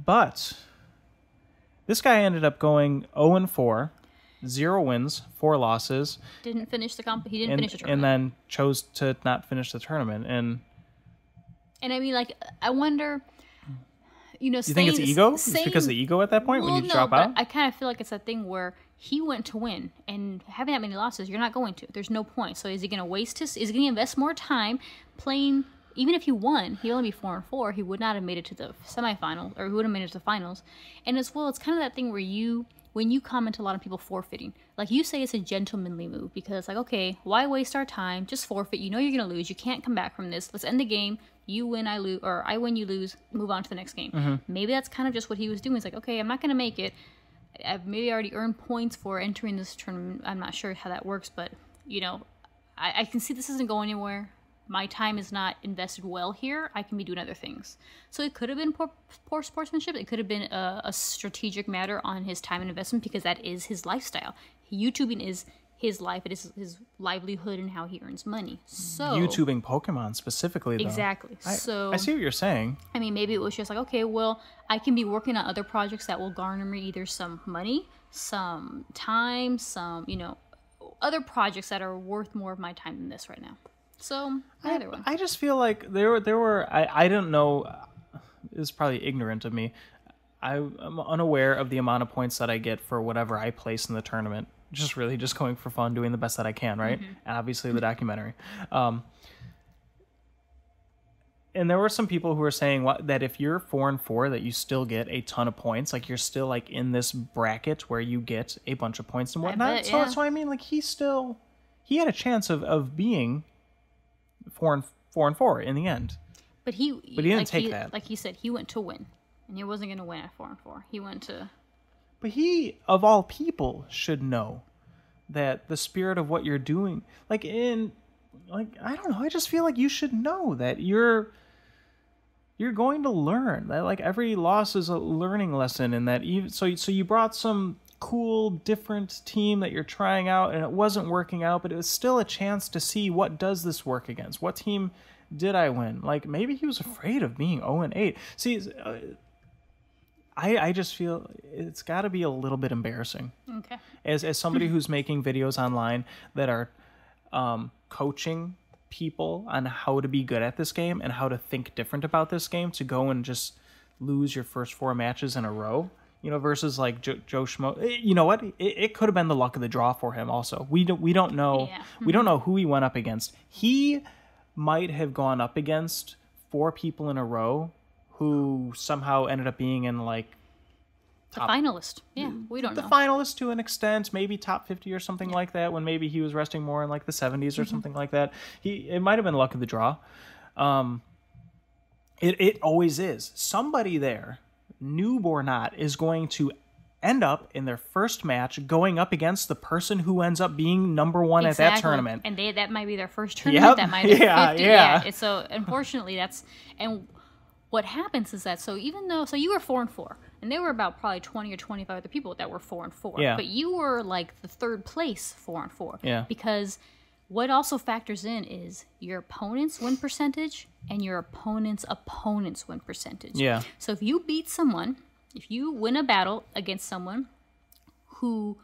But this guy ended up going 0-4, 0 wins, 4 losses. Didn't finish the he didn't finish the tournament. And then chose to not finish the tournament. And I mean, I wonder, you know, you think it's ego? It's because of the ego at that point when you drop out? I kind of feel like it's a thing where he went to win, and having that many losses, you're not going to. There's no point. So is he going to waste his? Is he going to invest more time playing? Even if he won, he'd only be 4-4. He would not have made it to the semifinal, or he would have made it to the finals. And as well, it's kind of that thing where when you comment a lot of people forfeiting, like you say it's a gentlemanly move because it's like, okay, why waste our time? Just forfeit. You know you're going to lose. You can't come back from this. Let's end the game. You win, I lose, or I win, you lose. Move on to the next game. Maybe that's kind of just what he was doing. It's like, okay, I'm not going to make it. I've maybe already earned points for entering this tournament. I'm not sure how that works, but, you know, I can see this isn't going anywhere. My time is not invested well here. I can be doing other things. So it could have been poor sportsmanship. It could have been a strategic matter on his time and investment because that is his lifestyle. YouTubing is his life. It is his livelihood and how he earns money. So YouTubing Pokemon specifically, though. Exactly. I see what you're saying. I mean, maybe it was just like, okay, well, I can be working on other projects that will garner me either some money, some time, some, you know, other projects that are worth more of my time than this right now. So either one. I just feel like there were I don't know. It's probably ignorant of me. I'm unaware of the amount of points that I get for whatever I place in the tournament. Just really just going for fun, doing the best that I can, right? And obviously the documentary. And there were some people who were saying that if you're 4-4, that you still get a ton of points. Like you're still like in this bracket where you get a bunch of points and whatnot. Bet, yeah. So I mean, like he had a chance of being 4-4 in the end. But he didn't take that. Like he said, he went to win, and he wasn't going to win at 4-4. He went to. But he, of all people, should know that the spirit of what you're doing, I don't know. I just feel like you should know that you're going to learn. That like every loss is a learning lesson, and that even so you brought some cool different team that you're trying out and it wasn't working out, but it was still a chance to see what does this work against. What team did I win? Like maybe he was afraid of being 0-8. See, I just feel it's got to be a little bit embarrassing. Okay. As somebody who's making videos online that are coaching people on how to be good at this game and how to think different about this game, to go and just lose your first 4 matches in a row. You know, versus like Joe Schmo. You know what? It could have been the luck of the draw for him. Also, we don't know. Yeah. We don't know who he went up against. He might have gone up against 4 people in a row who somehow ended up being in like the finalist. Yeah, we don't know. The finalist to an extent, maybe top 50 or something like that. When maybe he was resting more in like the 70s or something like that. It might have been luck of the draw. It always is. Somebody there, noob or not, is going to end up in their first match going up against the person who ends up being number 1 at that tournament. And that might be their first tournament. Yep. That might be 50. Yeah. So unfortunately, and what happens is that so you were 4-4, and there were about probably 20 or 25 other people that were 4-4. Yeah. But you were like the third place 4-4. Yeah. Because what also factors in is your opponent's win percentage and your opponent's win percentage. Yeah. So if you beat someone, if you win a battle against someone who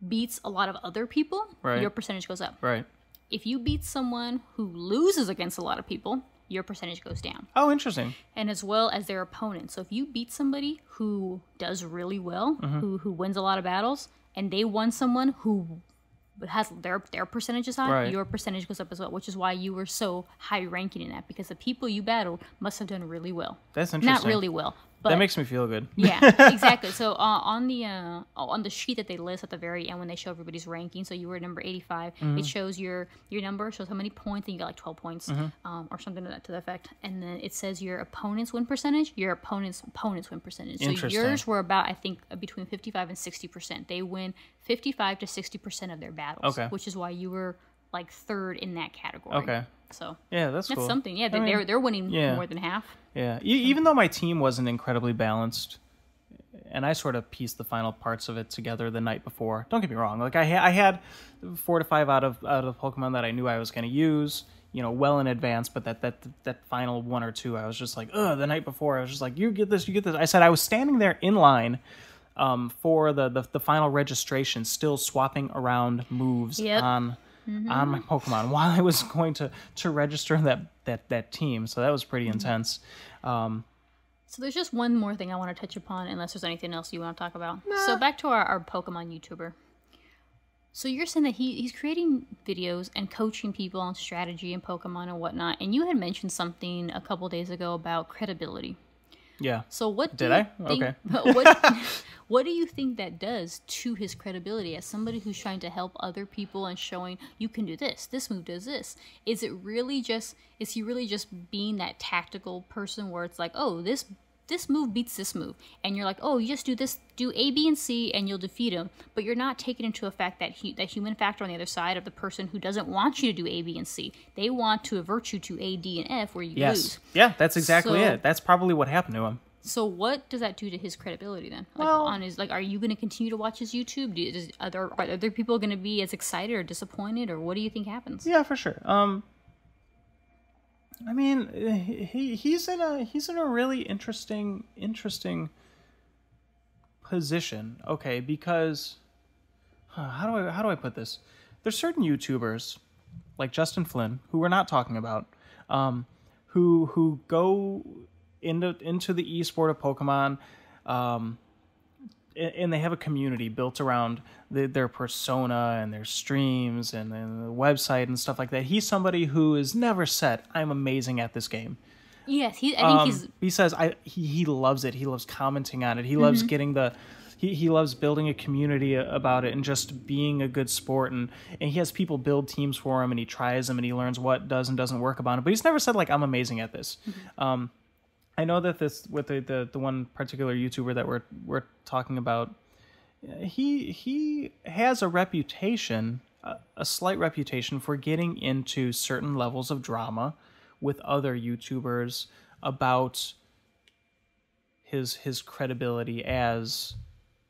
beats a lot of other people, right, your percentage goes up. Right. If you beat someone who loses against a lot of people, your percentage goes down. Oh, interesting. And as well as their opponent. So if you beat somebody who does really well, who wins a lot of battles, and they won someone who has their percentage is high, right, your percentage goes up as well, which is why you were so high ranking in that, because the people you battled must have done really well. That's interesting. Not really well, but that makes me feel good. Yeah, exactly. So on the sheet that they list at the very end when they show everybody's ranking, so you were number 85, it shows your number, shows how many points, and you got like 12 points or something to that effect, and then it says your opponent's win percentage, your opponent's win percentage. So yours were about, I think, between 55 and 60%. They win 55 to 60% of their battles, which is why you were like third in that category. Okay. So yeah, that's cool. Something. Yeah, they're winning more than half. Yeah, even though my team wasn't incredibly balanced, and I sort of pieced the final parts of it together the night before. Don't get me wrong. Like I had 4 to 5 out of Pokemon that I knew I was going to use, well in advance. But that final 1 or 2, I was just like, the night before, I was just like, you get this. I said I was standing there in line for the final registration, still swapping around moves on my Pokemon while I was going to register that team. So that was pretty intense. So there's just one more thing I want to touch upon, unless there's anything else you want to talk about. Nah. So back to our Pokemon YouTuber. So you're saying that he's creating videos and coaching people on strategy and Pokemon and whatnot, and you had mentioned something a couple days ago about credibility. Yeah. So what did I? Okay. What do you think that does to his credibility as somebody who's trying to help other people and showing you can do this? This move does this. Is he really just being that tactical person where it's like, oh, this move beats this move, and you're like, oh, you just do this, do A, B, and C, and you'll defeat him. But you're not taking into effect that human factor on the other side of the person who doesn't want you to do A, B, and C. They want to avert you to A, D, and F where you lose. Yeah, that's exactly it. That's probably what happened to him. So what does that do to his credibility then? Are you going to continue to watch his YouTube? Are other people going to be as excited or disappointed, or what do you think happens? Yeah, for sure. I mean, he's in a really interesting position. Okay, because how do I put this? There's certain YouTubers like Justin Flynn, who we're not talking about, who go into the esport of Pokemon, and they have a community built around their persona and their streams and the website and stuff like that. He's somebody who has never said, "I'm amazing at this game." Yes, he says he loves it. He loves commenting on it. He loves getting he loves building a community about it and just being a good sport. And he has people build teams for him, and he tries them, and he learns what does and doesn't work about it. But he's never said, like, "I'm amazing at this." I know that this with the one particular YouTuber that we're talking about, he has a reputation, a slight reputation for getting into certain levels of drama with other YouTubers about his credibility as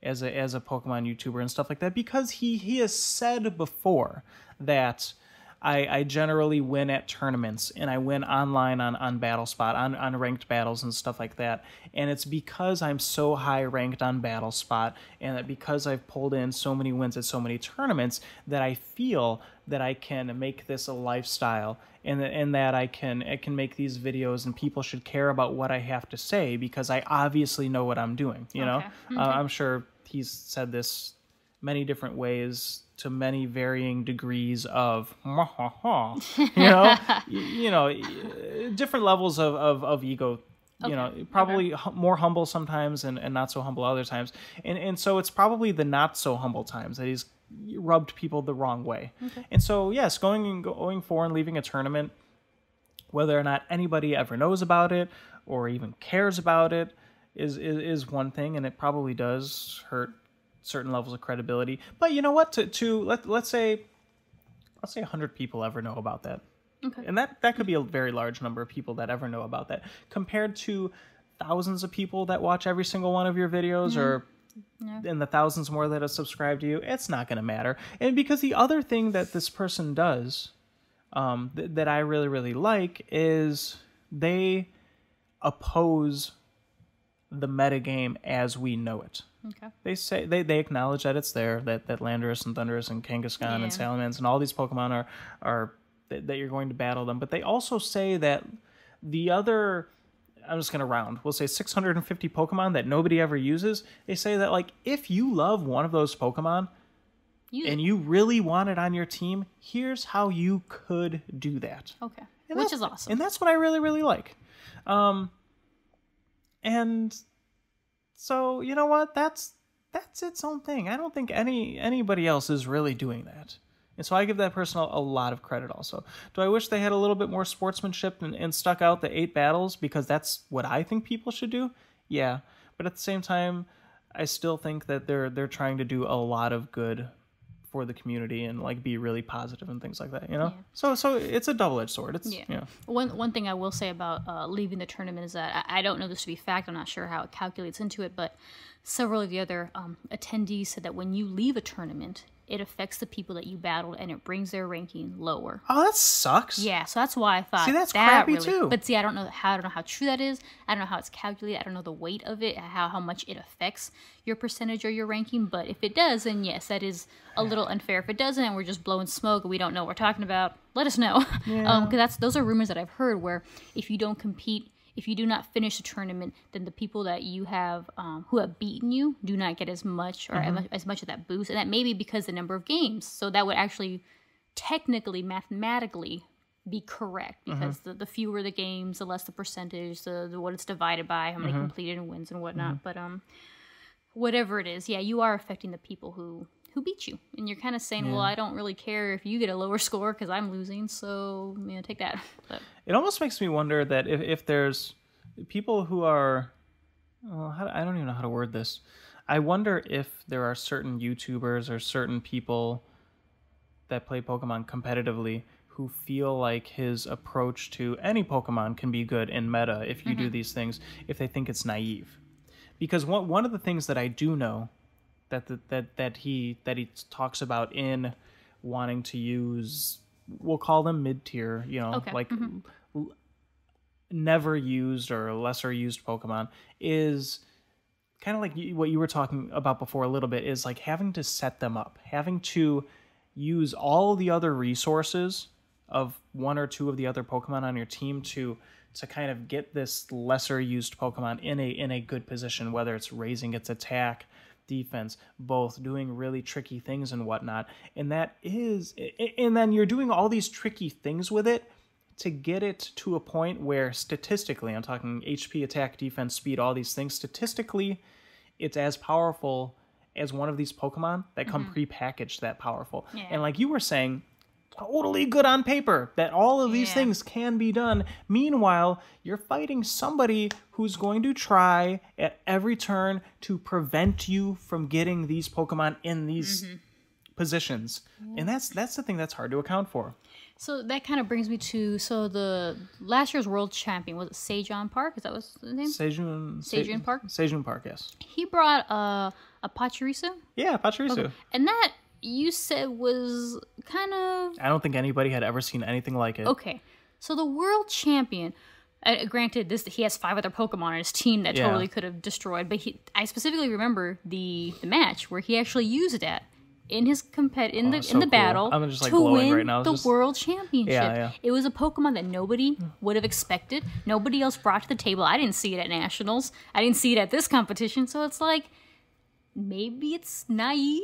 a Pokemon YouTuber and stuff like that, because he has said before that I generally win at tournaments, and I win online on BattleSpot, on ranked battles and stuff like that. And it's because I'm so high ranked on BattleSpot, and that because I've pulled in so many wins at so many tournaments, that I feel that I can make this a lifestyle, and that I can make these videos, and people should care about what I have to say because I obviously know what I'm doing. You know, I'm sure he's said this many different ways to many varying degrees of, different levels of ego, probably more humble sometimes and not so humble other times. And so it's probably the not so humble times that he's rubbed people the wrong way. Okay. And so, yes, going for and leaving a tournament, whether or not anybody ever knows about it or even cares about it is one thing, and it probably does hurt certain levels of credibility. But you know what? Let's say 100 people ever know about that. Okay. And that could be a very large number of people that ever know about that, compared to thousands of people that watch every single one of your videos, or and the thousands more that have subscribed to you. It's not going to matter. And because the other thing that this person does that I really, really like is they oppose the metagame as we know it. Okay. They say they acknowledge that it's there, that Landorus and Thundurus and Kangaskhan and Salamence and all these Pokemon are that you're going to battle them. But they also say that the other, I'm just going to round, we'll say 650 Pokemon that nobody ever uses. They say that, like, if you love one of those Pokemon and you really want it on your team, here's how you could do that. Okay. Which is awesome. And that's what I really, really like. And so, you know what? That's its own thing. I don't think anybody else is really doing that. And so I give that person a lot of credit also. Do I wish they had a little bit more sportsmanship and stuck out the 8 battles, because that's what I think people should do? Yeah. But at the same time, I still think that they're trying to do a lot of good for the community and, like, be really positive and things like that, you know? Yeah. So it's a double-edged sword. It's One thing I will say about leaving the tournament is that I don't know this to be fact. I'm not sure how it calculates into it, but several of the other attendees said that when you leave a tournament, it affects the people that you battled, and it brings their ranking lower. Oh, that sucks. Yeah, so that's why I thought. See, that's crappy too. But see, I don't know how true that is. I don't know how it's calculated. I don't know the weight of it, how much it affects your percentage or your ranking. But if it does, then yes, that is a little unfair. If it doesn't, and we're just blowing smoke and we don't know what we're talking about, let us know. Because those are rumors that I've heard, where if you don't compete, if you do not finish the tournament, then the people that you have who have beaten you do not get as much or as much of that boost. And that may be because the number of games. So that would actually technically, mathematically be correct, because the fewer the games, the less the percentage, the what it's divided by, how many completed and wins and whatnot. But whatever it is, yeah, you are affecting the people who beat you, and you're kind of saying, well, I don't really care if you get a lower score because I'm losing, so take that. But it almost makes me wonder that if there's people who are, I don't even know how to word this. I wonder if there are certain YouTubers or certain people that play Pokemon competitively who feel like his approach to any Pokemon can be good in meta if you do these things, if they think it's naive. Because one of the things that I do know that he talks about in wanting to use, we'll call them mid-tier, never used or lesser used Pokemon, is kind of like what you were talking about before a little bit, is like having to set them up, having to use all the other resources of one or two of the other Pokemon on your team to kind of get this lesser used Pokemon in a good position, whether it's raising its attack, defense, both, doing really tricky things and whatnot. And then you're doing all these tricky things with it to get it to a point where statistically, I'm talking HP, attack, defense, speed, all these things, statistically, it's as powerful as one of these Pokemon that come prepackaged that powerful. Yeah. And like you were saying, totally good on paper that all of these things can be done. Meanwhile, you're fighting somebody who's going to try at every turn to prevent you from getting these Pokemon in these positions. And that's the thing that's hard to account for. So that kind of brings me to, the last year's world champion, was it Sejun Park? Is that what's the name? Sejun Park? Sejun Park, yes. He brought a Pachirisu? Yeah, Pachirisu. Okay. And that, you said, was kind of... I don't think anybody had ever seen anything like it. Okay. So the world champion, granted, he has 5 other Pokemon on his team that totally could have destroyed, but I specifically remember the match where he actually used that in his in the battle I'm just, to win right now. the world championship. Yeah. It was a Pokemon that nobody would have expected. Nobody else brought to the table. I didn't see it at Nationals. I didn't see it at this competition. So it's like, maybe it's naive,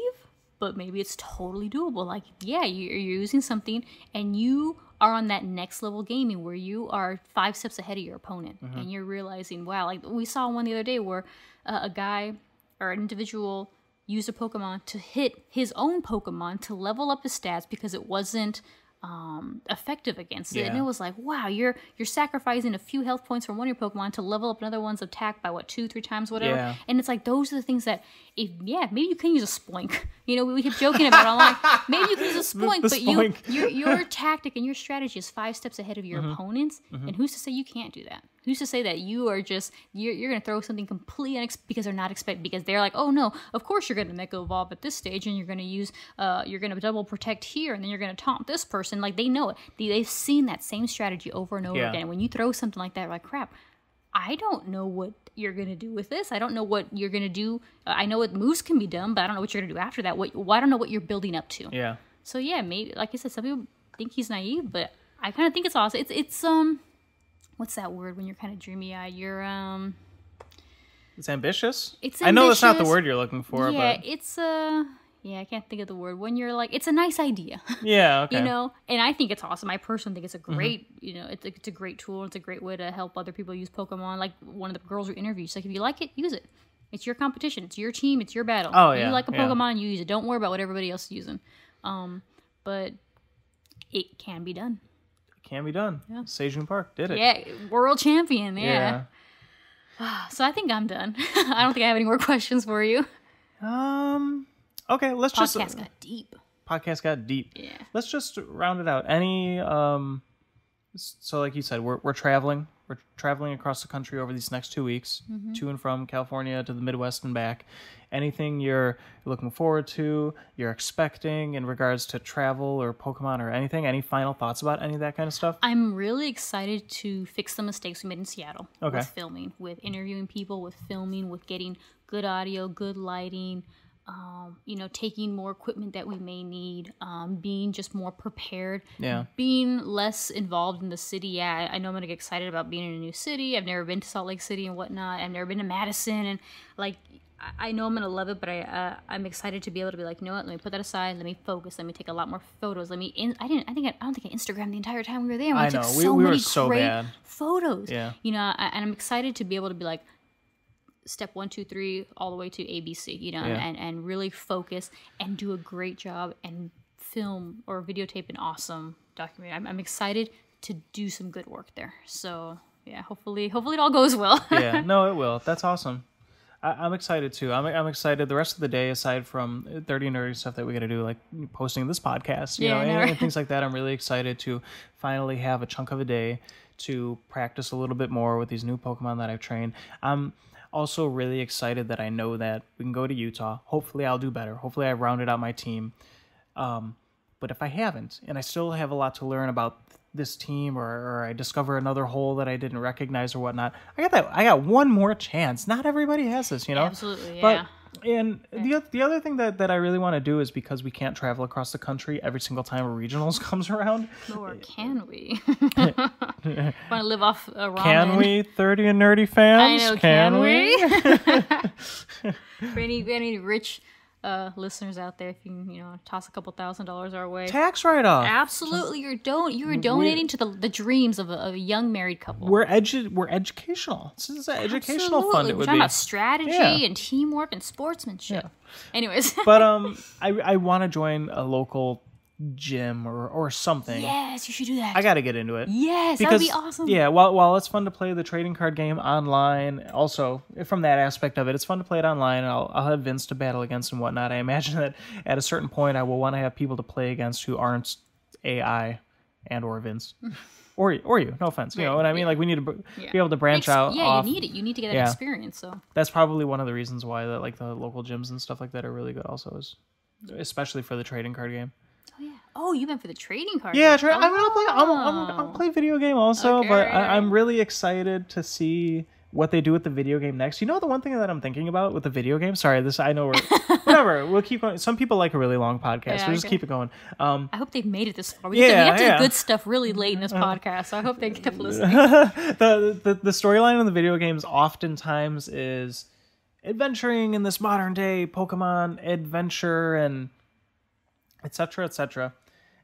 but maybe it's totally doable. Like, yeah, you're using something and you are on that next level gaming where you are 5 steps ahead of your opponent. And you're realizing, wow, like we saw one the other day where a guy or an individual used a Pokemon to hit his own Pokemon to level up his stats because it wasn't effective against it. And it was like, wow, you're sacrificing a few health points from one of your Pokemon to level up another one's attack by 2-3 times, whatever. Yeah. And it's like, those are the things that, maybe you can use a Spoink. We keep joking about it online. Maybe you can use a Spoink, but your tactic and your strategy is 5 steps ahead of your opponents. And who's to say you can't do that? Who's to say that you are just, you're going to throw something completely unexpected because they're not expecting, because they're like, oh no, of course you're going to Mega Evolve at this stage and you're going to use, you're going to double protect here and then you're going to taunt this person. Like, they know it. They've seen that same strategy over and over again. And when you throw something like that, like, crap, I don't know what you're going to do with this. I don't know what you're going to do. I know what moves can be done, but I don't know what you're going to do after that. I don't know what you're building up to. Yeah. So yeah, maybe, like I said, some people think he's naive, but I kind of think it's awesome. It's what's that word when you're kind of dreamy-eyed? You're, It's ambitious? It's ambitious. I know that's not the word you're looking for, yeah, but... it's, I can't think of the word. When you're like, it's a nice idea. Yeah, okay. And I think it's awesome. I personally think it's a great, it's a great tool. It's a great way to help other people use Pokemon. Like, one of the girls we interviewed, she's like, if you like it, use it. It's your competition. It's your team. It's your battle. Oh, yeah. You like a Pokemon, you use it. Don't worry about what everybody else is using. But it can be done. Can be done. Yeah. Sejun Park did it. Yeah, world champion. Yeah. So I think I'm done. I don't think I have any more questions for you. Okay, let's Podcast got deep. Podcast got deep. Yeah. Let's just round it out. Any so like you said, we're traveling. We're traveling across the country over these next 2 weeks, to and from California to the Midwest and back. Anything you're looking forward to, you're expecting in regards to travel or Pokemon or anything? Any final thoughts about any of that kind of stuff? I'm really excited to fix the mistakes we made in Seattle with filming, with interviewing people, with filming, with getting good audio, good lighting, taking more equipment that we may need, being just more prepared, Yeah. being less involved in the city. Yeah, I know I'm going to get excited about being in a new city. I've never been to Salt Lake City and whatnot. I've never been to Madison, and like, I know I'm going to love it, but I'm excited to be able to be like, you know what, let me put that aside, let me focus, let me take a lot more photos, I don't think I Instagrammed the entire time we were there. I know, we were so bad. Photos. Yeah. And I'm excited to be able to be like, step 1, 2, 3, all the way to ABC, and really focus and do a great job and film or videotape an awesome documentary. I'm excited to do some good work there. So yeah, hopefully it all goes well. Yeah, no, it will. That's awesome. I'm excited too. I'm excited the rest of the day, aside from 30 and Nerdy stuff that we got to do, like posting this podcast, and things like that. I'm really excited to finally have a chunk of a day to practice a little bit more with these new Pokemon that I've trained. I'm also really excited that I know that we can go to Utah. Hopefully I'll do better. Hopefully I've rounded out my team. But if I haven't, and I still have a lot to learn about this team, or I discover another hole that I didn't recognize or whatnot, I got one more chance. Not everybody has this, Absolutely, yeah. The other thing that I really want to do is, because we can't travel across the country every single time a regionals comes around. Or can we? Want to live off ramen? Can we, 30 and Nerdy fans? I know, can we? For any rich listeners out there, if you can, toss a couple $1,000s our way. Tax write-off. Absolutely, you're donating to the dreams of a young married couple. We're educational. This is an educational fund. It would We're talking about strategy and teamwork and sportsmanship. Yeah. Anyways, but I want to join a local gym or something. Yes, you should do that. I got to get into it. Yes, that would be awesome. Yeah, while it's fun to play the trading card game online, also from that aspect of it, it's fun to play it online. And I'll have Vince to battle against and whatnot. I imagine that at a certain point I will want to have people to play against who aren't AI and or Vince. Or you, no offense. You know what I mean? Like, we need to be able to branch out. Yeah, you need it. You need to get that experience. So that's probably one of the reasons why the local gyms and stuff like that are really good. Also, is especially for the trading card game. Oh yeah. Oh, you meant for the trading card? Yeah, game. I'll play video game also, Okay, but right. I'm really excited to see what they do with the video game next. You know, the one thing that I'm thinking about with the video game. Sorry, I know we're whatever. We'll keep going. Some people like a really long podcast. We'll just keep it going. I hope they've made it this far. We have to do good stuff really late in this podcast, so I hope they kept listening. The storyline in the video games oftentimes is adventuring in this modern day Pokemon adventure and etc.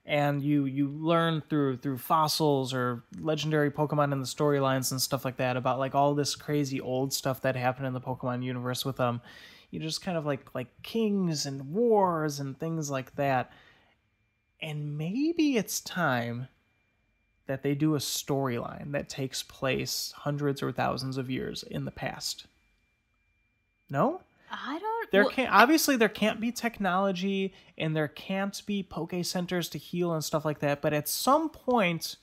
And you learn through fossils or legendary Pokemon in the storylines and stuff like that about like all this crazy old stuff that happened in the Pokemon universe with you just kind of like kings and wars and things like that. And maybe it's time that they do a storyline that takes place hundreds or thousands of years in the past. No? I don't. Obviously there can't be technology and there can't be Poke Centers to heal and stuff like that. But at some point,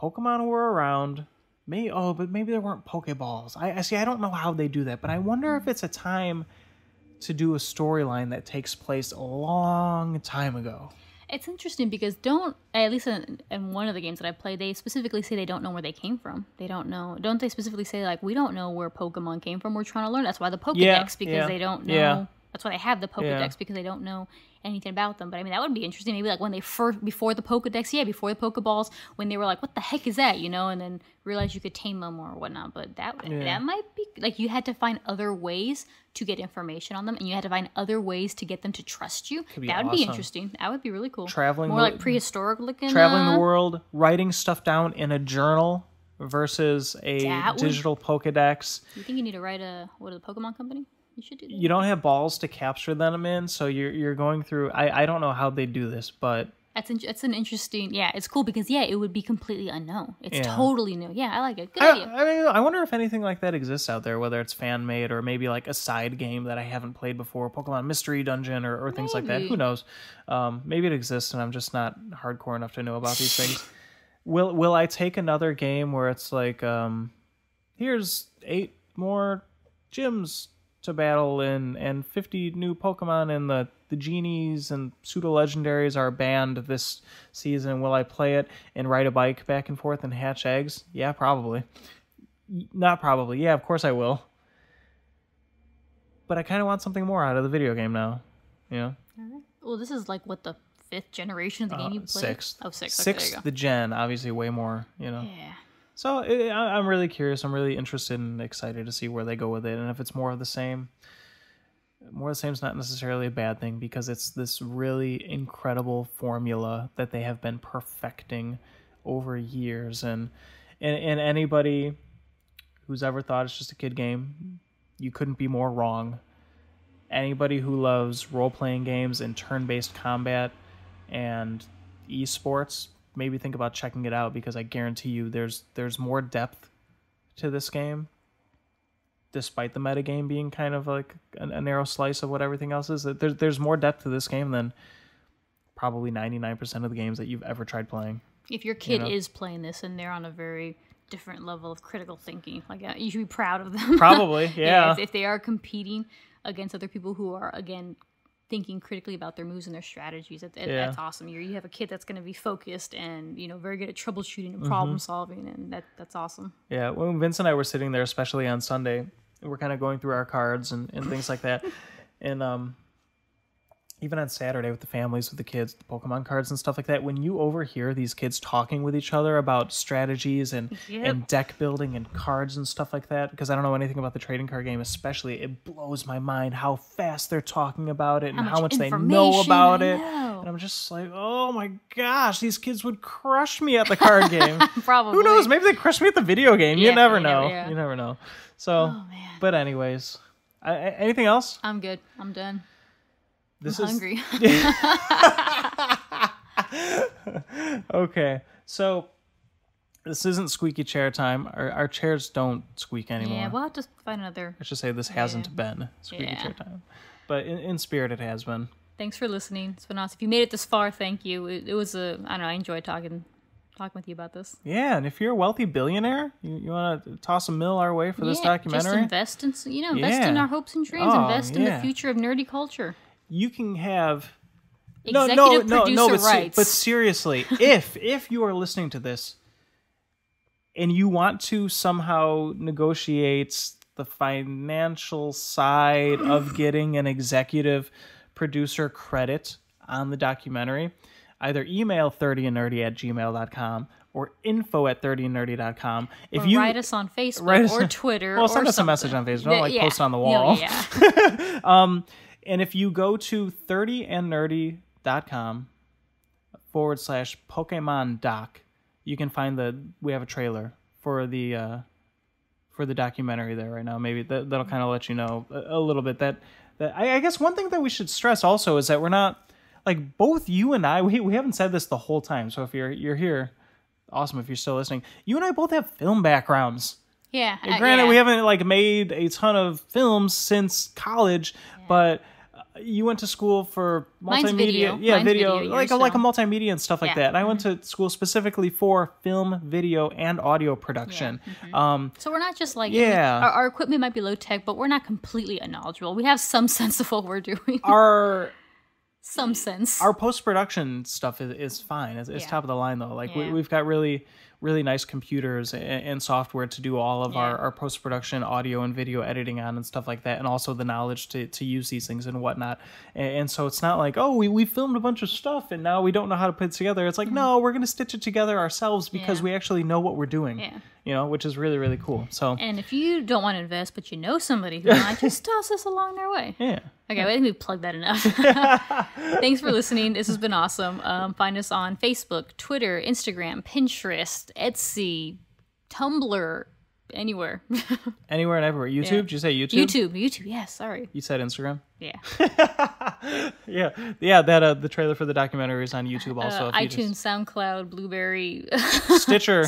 Pokemon were around. But maybe there weren't Pokeballs. I see. I don't know how they do that, but I wonder if it's a time to do a storyline that takes place a long time ago. It's interesting because at least in one of the games that I played, they specifically say they don't know where they came from. They don't know. Don't they specifically say, like, we don't know where Pokemon came from? We're trying to learn. That's why the Pokedex, because they don't know. Yeah. That's why they have the Pokedex, because they don't know anything about them. But I mean, that would be interesting. Maybe like when they before the Pokedex, before the Pokeballs, when they were like, what the heck is that? And then realize you could tame them or whatnot. But that might be like, you had to find other ways to get information on them, and you had to find other ways to get them to trust you. That would be interesting. That would be really cool. More like prehistoric looking. Traveling the world, writing stuff down in a journal versus a digital Pokedex. You think you need to write the Pokemon Company? You should do that. You don't have balls to capture them in, so you're going through. I don't know how they do this, but it's an interesting. Yeah, it's cool because it would be completely unknown. It's totally new. Yeah, I like it. Good idea. I mean, I wonder if anything like that exists out there, whether it's fan made or maybe like a side game that I haven't played before, Pokemon Mystery Dungeon or things like that. Who knows? Maybe it exists, and I'm just not hardcore enough to know about these things. Will I take another game where it's like, here's 8 more gyms to battle in and 50 new Pokemon, and the genies and pseudo-legendaries are banned this season? Will I play it and ride a bike back and forth and hatch eggs? Yeah, probably. Not probably. Yeah, of course I will. but I kind of want something more out of the video game now. You know. All right. Well, this is like what the 5th generation of the game you played. Sixth. Oh, sixth. Okay, Sixth, the gen. Obviously, way more. You know. Yeah. So I'm really curious. I'm really interested and excited to see where they go with it, and if it's more of the same. More of the same is not necessarily a bad thing because it's this really incredible formula that they have been perfecting over years, and anybody who's ever thought it's just a kid game, you couldn't be more wrong. Anybody who loves role-playing games and turn-based combat and esports, maybe think about checking it out because I guarantee you there's more depth to this game, despite the metagame being kind of like a narrow slice of what everything else is. There's more depth to this game than probably 99% of the games that you've ever tried playing. If your kid is playing this and they're on a very different level of critical thinking, like you should be proud of them. Probably, yeah. If they are competing against other people who are, again, thinking critically about their moves and their strategies, that's awesome. You have a kid that's going to be focused and very good at troubleshooting and problem solving, and that's awesome. Yeah, when Vince and I were sitting there, especially on Sunday, we're kind of going through our cards and things like that, and even on Saturday with the families, with the kids, the Pokemon cards and stuff like that, when you overhear these kids talking with each other about strategies and deck building and cards and stuff like that, because I don't know anything about the trading card game especially, it blows my mind how fast they're talking about it and how much they know about it. And I'm just like, oh my gosh, these kids would crush me at the card game. Probably. Who knows? Maybe they crush me at the video game. You never know. You never know. So, but anyways, anything else? I'm good. I'm done. I'm hungry. Okay, so this isn't squeaky chair time. Our chairs don't squeak anymore. Yeah, we'll have to find another. I should say this hasn't been squeaky chair time, but in spirit it has been. Thanks for listening. It's been awesome. If you made it this far, thank you. It was I don't know. I enjoyed talking with you about this. Yeah, and if you're a wealthy billionaire, you want to toss a mill our way for this documentary. Just invest in our hopes and dreams. Invest in the future of nerdy culture. You can have producer rights. But seriously, if you are listening to this and you want to somehow negotiate the financial side of getting an executive producer credit on the documentary, either email 30andnerdy@gmail.com or info@30andnerdy.com. Or write us on Facebook or Twitter. Well, send us a message on Facebook. Don't post it on the wall. And if you go to 30andnerdy.com /Pokemon doc, you can find we have a trailer for the documentary there right now. Maybe that'll kind of let you know a little bit that I guess one thing that we should stress also is that we're not, like, both you and I, we haven't said this the whole time. So if you're here, awesome. If you're still listening, you and I both have film backgrounds. Yeah. Granted, we haven't made a ton of films since college, but you went to school for multimedia, video, like a multimedia and stuff like that. And I went to school specifically for film, video, and audio production. So we're not just our equipment might be low tech, but we're not completely unknowledgeable. We have some sense of what we're doing. Some sense. Our post-production stuff is fine. It's top of the line though. We've got really nice computers and software to do all of our post-production audio and video editing on and stuff like that, and also the knowledge to use these things and whatnot. And so it's not like, oh, we filmed a bunch of stuff and now we don't know how to put it together. It's like, no, we're going to stitch it together ourselves because we actually know what we're doing. Which is really, really cool. So, and if you don't want to invest, but you know somebody who might, just toss us along their way. Okay, I think we've plugged that enough. Thanks for listening. This has been awesome. Find us on Facebook, Twitter, Instagram, Pinterest, Etsy, Tumblr, anywhere. Anywhere and everywhere. YouTube? Did you say YouTube? YouTube. Yeah, sorry. You said Instagram? Yeah. That the trailer for the documentary is on YouTube also. iTunes, SoundCloud, Blueberry, Stitcher,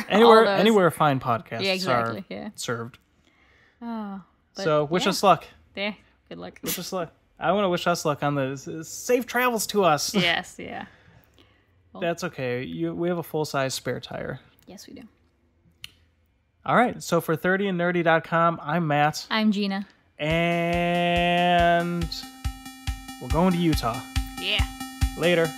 anywhere fine podcasts are served. So wish us luck. Yeah, good luck. Wish us luck. I want to wish us luck on the safe travels to us. Yes, yeah. Well, that's okay. We have a full-size spare tire. Yes, we do. All right. So for 30andnerdy.com, I'm Matt. I'm Gina. And we're going to Utah. Yeah. Later.